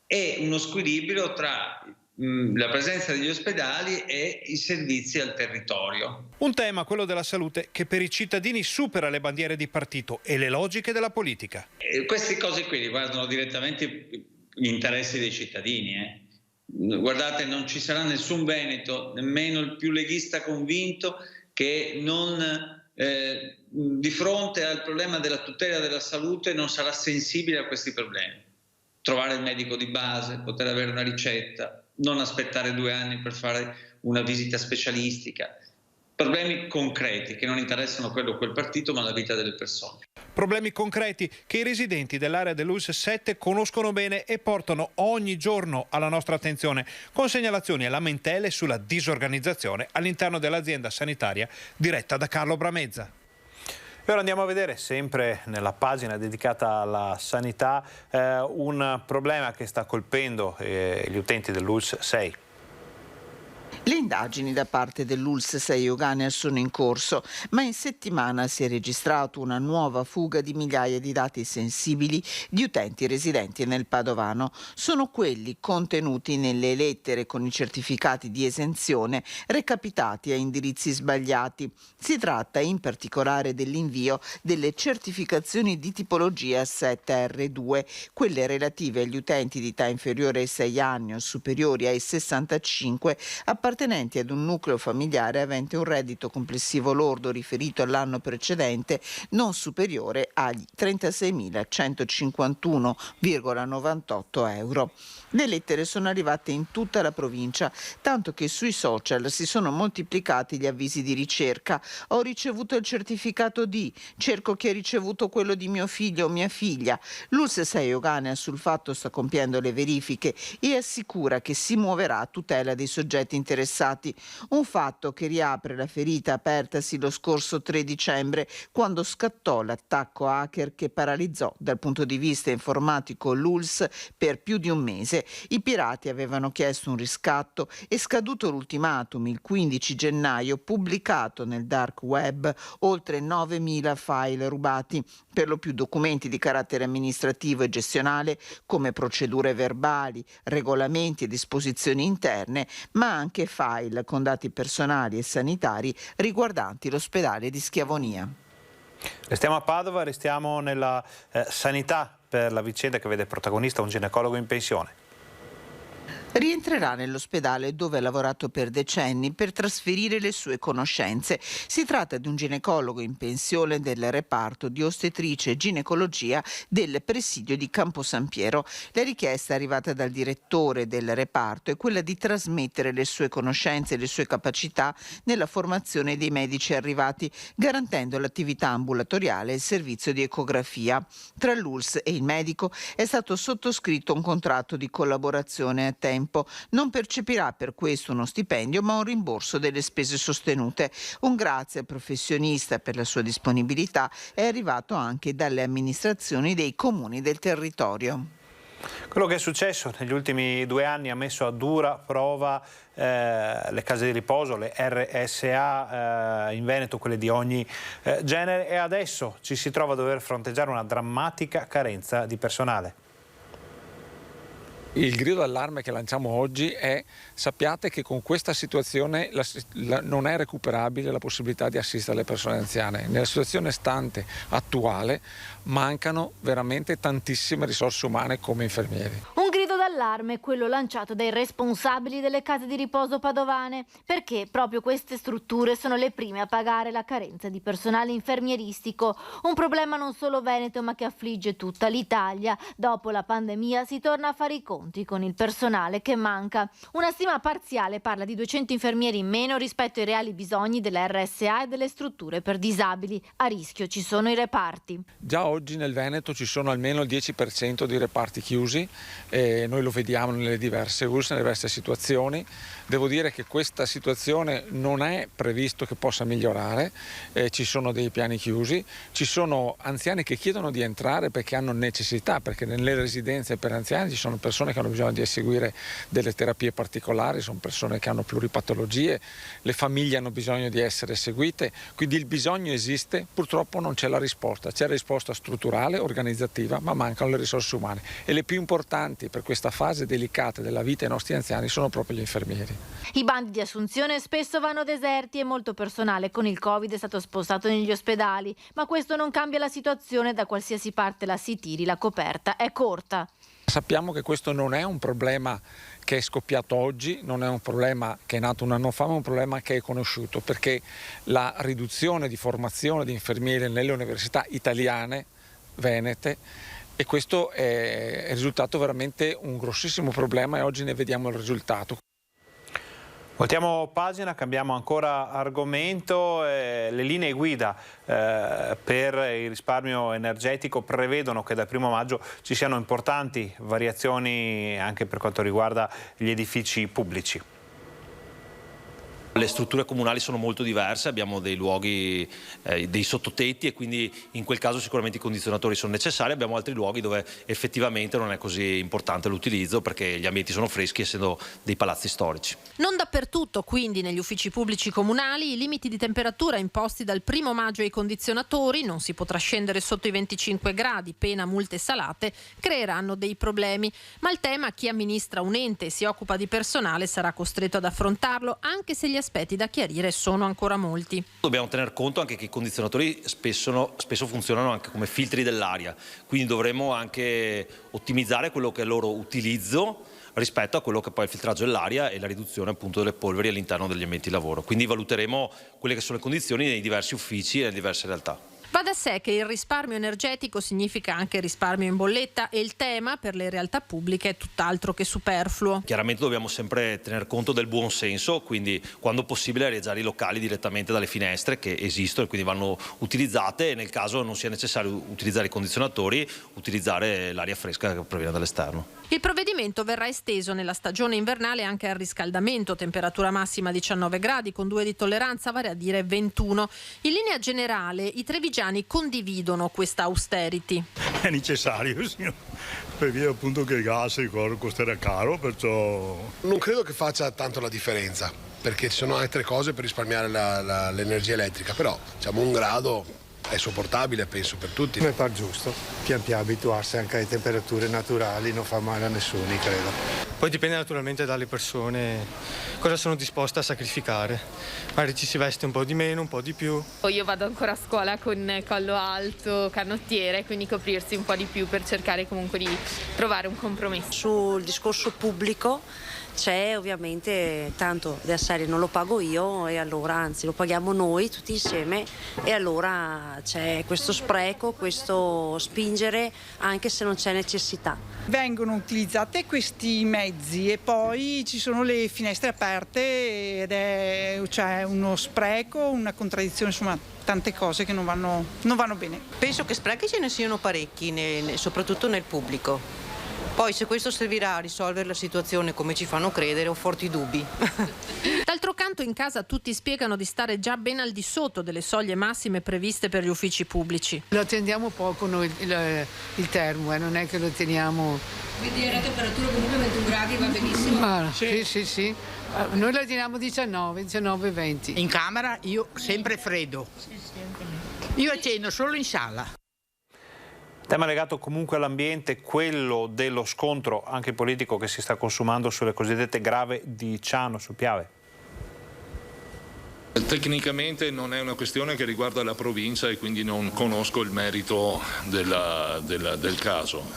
e uno squilibrio tra la presenza degli ospedali e i servizi al territorio. Un tema, quello della salute, che per i cittadini supera le bandiere di partito e le logiche della politica. Queste cose qui riguardano direttamente gli interessi dei cittadini. Guardate, non ci sarà nessun veneto, nemmeno il più leghista convinto, che non di fronte al problema della tutela della salute non sarà sensibile a questi problemi. Trovare il medico di base, poter avere una ricetta, non aspettare 2 anni per fare una visita specialistica. Problemi concreti che non interessano quello o quel partito, ma la vita delle persone. Problemi concreti che i residenti dell'area dell'ULSS 7 conoscono bene e portano ogni giorno alla nostra attenzione, con segnalazioni e lamentele sulla disorganizzazione all'interno dell'azienda sanitaria diretta da Carlo Bramezza. E ora andiamo a vedere, sempre nella pagina dedicata alla sanità, un problema che sta colpendo gli utenti dell'ULSS 6. Le indagini da parte dell'ULSS 6 Euganea sono in corso, ma in settimana si è registrato una nuova fuga di migliaia di dati sensibili di utenti residenti nel Padovano. Sono quelli contenuti nelle lettere con i certificati di esenzione recapitati a indirizzi sbagliati. Si tratta in particolare dell'invio delle certificazioni di tipologia 7R2, quelle relative agli utenti di età inferiore ai 6 anni o superiori ai 65 appartenenti appartenenti ad un nucleo familiare avente un reddito complessivo lordo riferito all'anno precedente non superiore agli 36.151,98 euro. Le lettere sono arrivate in tutta la provincia, tanto che sui social si sono moltiplicati gli avvisi di ricerca. Ho ricevuto il certificato D, cerco chi ha ricevuto quello di mio figlio o mia figlia. L'ULSS 6 Euganea sul fatto sta compiendo le verifiche e assicura che si muoverà a tutela dei soggetti interessati. Un fatto che riapre la ferita apertasi lo scorso 3 dicembre, quando scattò l'attacco hacker che paralizzò dal punto di vista informatico l'ULSS per più di un mese. I pirati avevano chiesto un riscatto e, scaduto l'ultimatum il 15 gennaio, pubblicato nel dark web oltre 9.000 file rubati, per lo più documenti di carattere amministrativo e gestionale come procedure verbali, regolamenti e disposizioni interne, ma anche file con dati personali e sanitari riguardanti l'ospedale di Schiavonia. Restiamo a Padova, restiamo nella sanità per la vicenda che vede protagonista un ginecologo in pensione. Rientrerà nell'ospedale dove ha lavorato per decenni per trasferire le sue conoscenze. Si tratta di un ginecologo in pensione del reparto di ostetrice e ginecologia del presidio di Campo San Piero. La richiesta arrivata dal direttore del reparto è quella di trasmettere le sue conoscenze e le sue capacità nella formazione dei medici arrivati, garantendo l'attività ambulatoriale e il servizio di ecografia. Tra l'ULSS e il medico è stato sottoscritto un contratto di collaborazione a tempo. Non percepirà per questo uno stipendio, ma un rimborso delle spese sostenute. Un grazie al professionista per la sua disponibilità è arrivato anche dalle amministrazioni dei comuni del territorio. Quello che è successo negli ultimi 2 anni ha messo a dura prova le case di riposo, le RSA in Veneto, quelle di ogni genere, e adesso ci si trova a dover fronteggiare una drammatica carenza di personale. Il grido d'allarme che lanciamo oggi è: sappiate che con questa situazione non è recuperabile la possibilità di assistere le persone anziane. Nella situazione stante attuale mancano veramente tantissime risorse umane come infermieri. Un grido d'allarme è quello lanciato dai responsabili delle case di riposo padovane, perché proprio queste strutture sono le prime a pagare la carenza di personale infermieristico, un problema non solo veneto ma che affligge tutta l'Italia. Dopo la pandemia si torna a fare i conti con il personale che manca. Una stima parziale parla di 200 infermieri in meno rispetto ai reali bisogni delle RSA e delle strutture per disabili. A rischio ci sono i reparti. Già oggi nel Veneto ci sono almeno il 10% di reparti chiusi, noi lo vediamo nelle diverse ULSS, nelle diverse situazioni. Devo dire che questa situazione non è previsto che possa migliorare, ci sono dei piani chiusi, ci sono anziani che chiedono di entrare perché hanno necessità, perché nelle residenze per anziani ci sono persone che hanno bisogno di eseguire delle terapie particolari, sono persone che hanno pluripatologie, le famiglie hanno bisogno di essere seguite, quindi il bisogno esiste, purtroppo non c'è la risposta, c'è la risposta strutturale, organizzativa, ma mancano le risorse umane e le più importanti per questa fase delicata della vita dei nostri anziani sono proprio gli infermieri. I bandi di assunzione spesso vanno deserti e molto personale con il Covid è stato spostato negli ospedali, ma questo non cambia la situazione. Da qualsiasi parte la si tiri, la coperta è corta. Sappiamo che questo non è un problema che è scoppiato oggi, non è un problema che è nato un anno fa, ma un problema che è conosciuto, perché la riduzione di formazione di infermieri nelle università italiane, venete, e questo è risultato veramente un grossissimo problema e oggi ne vediamo il risultato. Voltiamo pagina, cambiamo ancora argomento. Le linee guida per il risparmio energetico prevedono che dal 1° maggio ci siano importanti variazioni anche per quanto riguarda gli edifici pubblici. Le strutture comunali sono molto diverse, abbiamo dei luoghi, dei sottotetti e quindi in quel caso sicuramente i condizionatori sono necessari, abbiamo altri luoghi dove effettivamente non è così importante l'utilizzo perché gli ambienti sono freschi essendo dei palazzi storici. Non dappertutto, quindi negli uffici pubblici comunali, i limiti di temperatura imposti dal 1° maggio ai condizionatori, non si potrà scendere sotto i 25 gradi, pena multe salate, creeranno dei problemi. Ma il tema, chi amministra un ente e si occupa di personale sarà costretto ad affrontarlo, anche se gli aspetti da chiarire sono ancora molti. Dobbiamo tener conto anche che i condizionatori spesso funzionano anche come filtri dell'aria, quindi dovremo anche ottimizzare quello che è il loro utilizzo, rispetto a quello che poi è il filtraggio dell'aria e la riduzione appunto delle polveri all'interno degli ambienti di lavoro. Quindi valuteremo quelle che sono le condizioni nei diversi uffici e nelle diverse realtà. Va da sé che il risparmio energetico significa anche risparmio in bolletta e il tema per le realtà pubbliche è tutt'altro che superfluo. Chiaramente dobbiamo sempre tener conto del buon senso, quindi quando possibile realizzare i locali direttamente dalle finestre che esistono e quindi vanno utilizzate, e nel caso non sia necessario utilizzare i condizionatori, utilizzare l'aria fresca che proviene dall'esterno. Il provvedimento verrà esteso nella stagione invernale anche al riscaldamento, temperatura massima 19 gradi con 2 di tolleranza, vale a dire 21. In linea generale i trevigiani condividono questa austerity. È necessario, sì, perché appunto che il gas costerà caro, perciò... Non credo che faccia tanto la differenza, perché ci sono altre cose per risparmiare l'energia elettrica, però diciamo 1 grado è sopportabile, penso, per tutti. Mi pare giusto, pian piano abituarsi anche alle temperature naturali, non fa male a nessuno, credo. Poi dipende naturalmente dalle persone cosa sono disposte a sacrificare. Magari ci si veste un po' di meno, un po' di più. Io vado ancora a scuola con collo alto, canottiere, quindi coprirsi un po' di più per cercare comunque di trovare un compromesso. Sul discorso pubblico c'è ovviamente tanto della serie non lo pago io e allora anzi lo paghiamo noi tutti insieme e allora c'è questo spreco, questo spingere anche se non c'è necessità. Vengono utilizzati questi mezzi e poi ci sono le finestre aperte ed c'è uno spreco, una contraddizione, insomma tante cose che non vanno bene. Penso che sprechi ce ne siano parecchi, soprattutto nel pubblico. Poi se questo servirà a risolvere la situazione come ci fanno credere ho forti dubbi. D'altro canto in casa tutti spiegano di stare già ben al di sotto delle soglie massime previste per gli uffici pubblici. Lo tendiamo poco noi il termo, non è che lo teniamo... Quindi la temperatura comunque 21 gradi va benissimo? Sì. Noi la teniamo 19-20. In camera io sempre freddo. Io accendo solo in sala. Tema legato comunque all'ambiente, quello dello scontro anche politico che si sta consumando sulle cosiddette grave di Ciano su Piave. Tecnicamente non è una questione che riguarda la provincia e quindi non conosco il merito del caso.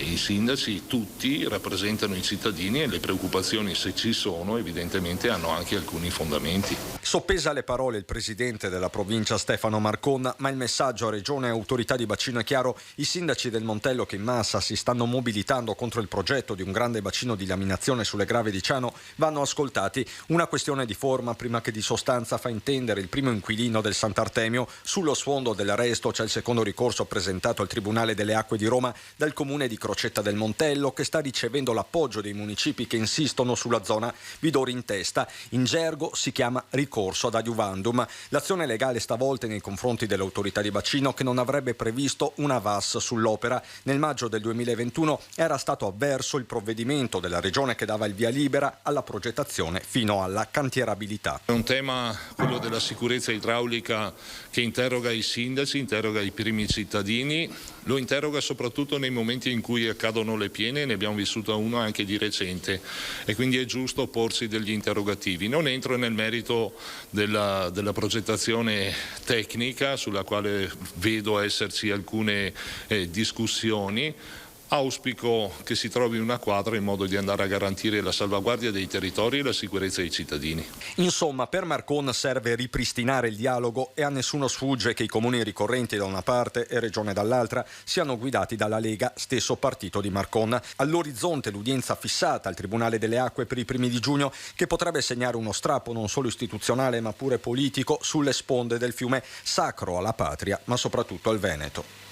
I sindaci tutti rappresentano i cittadini e le preoccupazioni, se ci sono, evidentemente hanno anche alcuni fondamenti. Soppesa le parole il presidente della provincia Stefano Marcon, ma il messaggio a regione e autorità di bacino è chiaro. I sindaci del Montello che in massa si stanno mobilitando contro il progetto di un grande bacino di laminazione sulle Grave di Ciano vanno ascoltati. Una questione di forma prima che di sostanza fa intendere il primo inquilino del Sant'Artemio. Sullo sfondo dell'arresto c'è il secondo ricorso presentato al Tribunale delle Acque di Roma dal comune di Crocetta del Montello, che sta ricevendo l'appoggio dei municipi che insistono sulla zona Vidori in testa. In gergo si chiama ricorso ad adiuvandum. L'azione legale stavolta nei confronti dell'autorità di bacino che non avrebbe previsto una VAS sull'opera. Nel maggio del 2021 era stato avverso il provvedimento della regione che dava il via libera alla progettazione fino alla cantierabilità. È un tema, quello della sicurezza idraulica, che interroga i sindaci, interroga i primi cittadini, lo interroga soprattutto nei momenti in cui accadono le piene, ne abbiamo vissuto uno anche di recente e quindi è giusto porsi degli interrogativi. Non entro nel merito della progettazione tecnica, sulla quale vedo esserci alcune discussioni. Auspico che si trovi una quadra in modo di andare a garantire la salvaguardia dei territori e la sicurezza dei cittadini. Insomma, per Marcon serve ripristinare il dialogo e a nessuno sfugge che i comuni ricorrenti da una parte e Regione dall'altra siano guidati dalla Lega, stesso partito di Marcon. All'orizzonte l'udienza fissata al Tribunale delle Acque per i primi di giugno, che potrebbe segnare uno strappo non solo istituzionale ma pure politico sulle sponde del fiume sacro alla patria ma soprattutto al Veneto.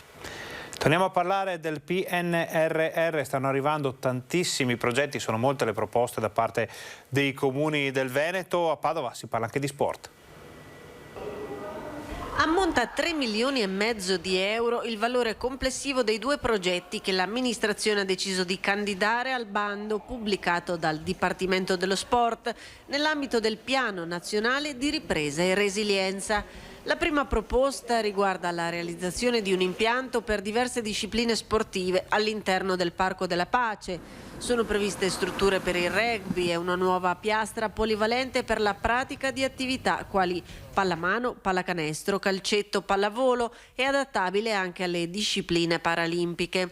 Torniamo a parlare del PNRR, stanno arrivando tantissimi progetti, sono molte le proposte da parte dei comuni del Veneto. A Padova si parla anche di sport. Ammonta a 3,5 milioni di euro il valore complessivo dei 2 progetti che l'amministrazione ha deciso di candidare al bando pubblicato dal Dipartimento dello Sport nell'ambito del Piano Nazionale di Ripresa e Resilienza. La prima proposta riguarda la realizzazione di un impianto per diverse discipline sportive all'interno del Parco della Pace. Sono previste strutture per il rugby e una nuova piastra polivalente per la pratica di attività quali pallamano, pallacanestro, calcetto, pallavolo e adattabile anche alle discipline paralimpiche.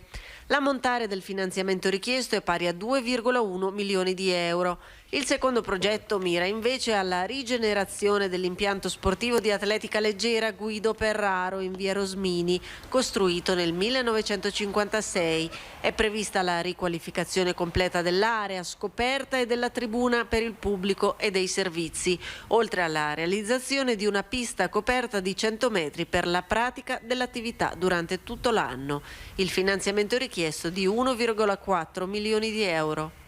L'ammontare del finanziamento richiesto è pari a 2,1 milioni di euro. Il secondo progetto mira invece alla rigenerazione dell'impianto sportivo di atletica leggera Guido Perraro in via Rosmini, costruito nel 1956. È prevista la riqualificazione completa dell'area scoperta e della tribuna per il pubblico e dei servizi, oltre alla realizzazione di una pista coperta di 100 metri per la pratica dell'attività durante tutto l'anno. Il finanziamento richiesto di 1,4 milioni di euro.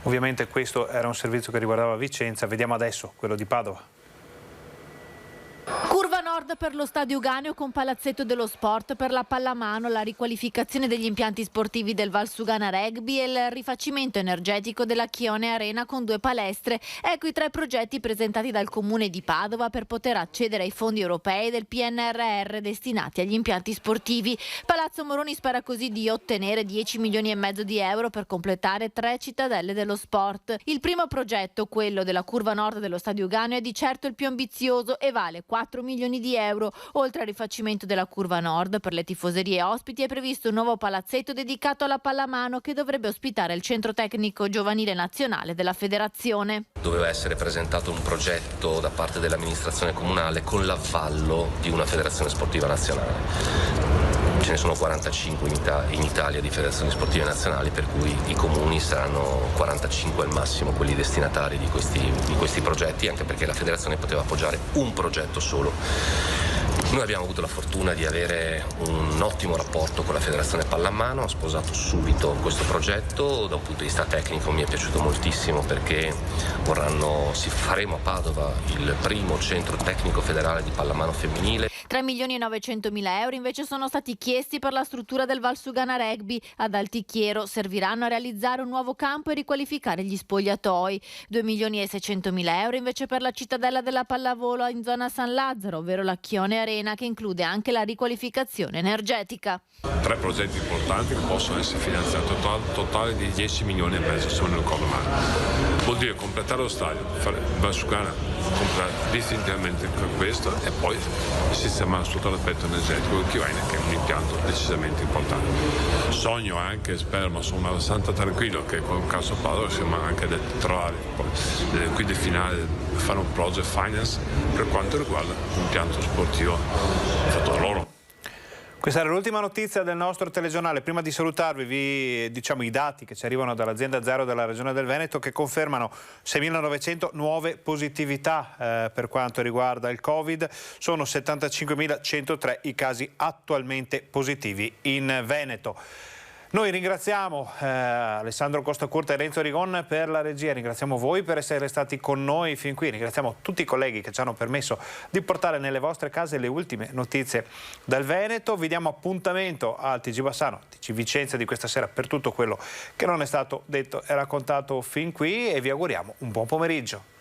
Ovviamente questo era un servizio che riguardava Vicenza, vediamo adesso quello di Padova. Curva Nord per lo Stadio Uganeo con Palazzetto dello Sport per la pallamano, la riqualificazione degli impianti sportivi del Valsugana Rugby e il rifacimento energetico della Chione Arena con 2 palestre. Ecco i 3 progetti presentati dal Comune di Padova per poter accedere ai fondi europei del PNRR destinati agli impianti sportivi. Palazzo Moroni spera così di ottenere 10 milioni e mezzo di euro per completare 3 cittadelle dello sport. Il primo progetto, quello della Curva Nord dello Stadio Uganeo, è di certo il più ambizioso e vale 4 milioni di euro. Oltre al rifacimento della Curva Nord, per le tifoserie ospiti è previsto un nuovo palazzetto dedicato alla pallamano che dovrebbe ospitare il centro tecnico giovanile nazionale della federazione. Doveva essere presentato un progetto da parte dell'amministrazione comunale con l'avallo di una federazione sportiva nazionale. Ce ne sono 45 in Italia di federazioni sportive nazionali, per cui i comuni saranno 45 al massimo quelli destinatari di questi progetti, anche perché la federazione poteva appoggiare un progetto solo. Noi abbiamo avuto la fortuna di avere un ottimo rapporto con la Federazione Pallamano, ho sposato subito questo progetto, da un punto di vista tecnico mi è piaciuto moltissimo perché faremo a Padova il primo centro tecnico federale di pallamano femminile. 3 milioni e 900 mila euro invece sono stati chiesti per la struttura del Valsugana Rugby. Ad Altichiero serviranno a realizzare un nuovo campo e riqualificare gli spogliatoi. 2 milioni e 600 mila euro invece per la cittadella della pallavolo in zona San Lazzaro, ovvero la Chione Arena, che include anche la riqualificazione energetica. 3 progetti importanti che possono essere finanziati, totale di 10 milioni e mezzo, se non ricordo male. Vuol dire completare lo stadio, fare Valsugana, distintivamente per questo e poi sistemare sotto l'aspetto energetico il Chione, che è un impianto decisamente importante. Sogno anche, spero, ma sono abbastanza tranquillo che con Caso Padova riusciamo anche a trovare qui del finale, fare un project finance per quanto riguarda l'impianto sportivo fatto da loro. Questa era l'ultima notizia del nostro telegiornale. Prima di salutarvi vi diciamo i dati che ci arrivano dall'azienda Zero della Regione del Veneto, che confermano 6.900 nuove positività per quanto riguarda il Covid. Sono 75.103 i casi attualmente positivi in Veneto. Noi ringraziamo Alessandro Costacurta e Renzo Rigon per la regia, ringraziamo voi per essere stati con noi fin qui, ringraziamo tutti i colleghi che ci hanno permesso di portare nelle vostre case le ultime notizie dal Veneto. Vi diamo appuntamento al TG Bassano, TG Vicenza di questa sera per tutto quello che non è stato detto e raccontato fin qui e vi auguriamo un buon pomeriggio.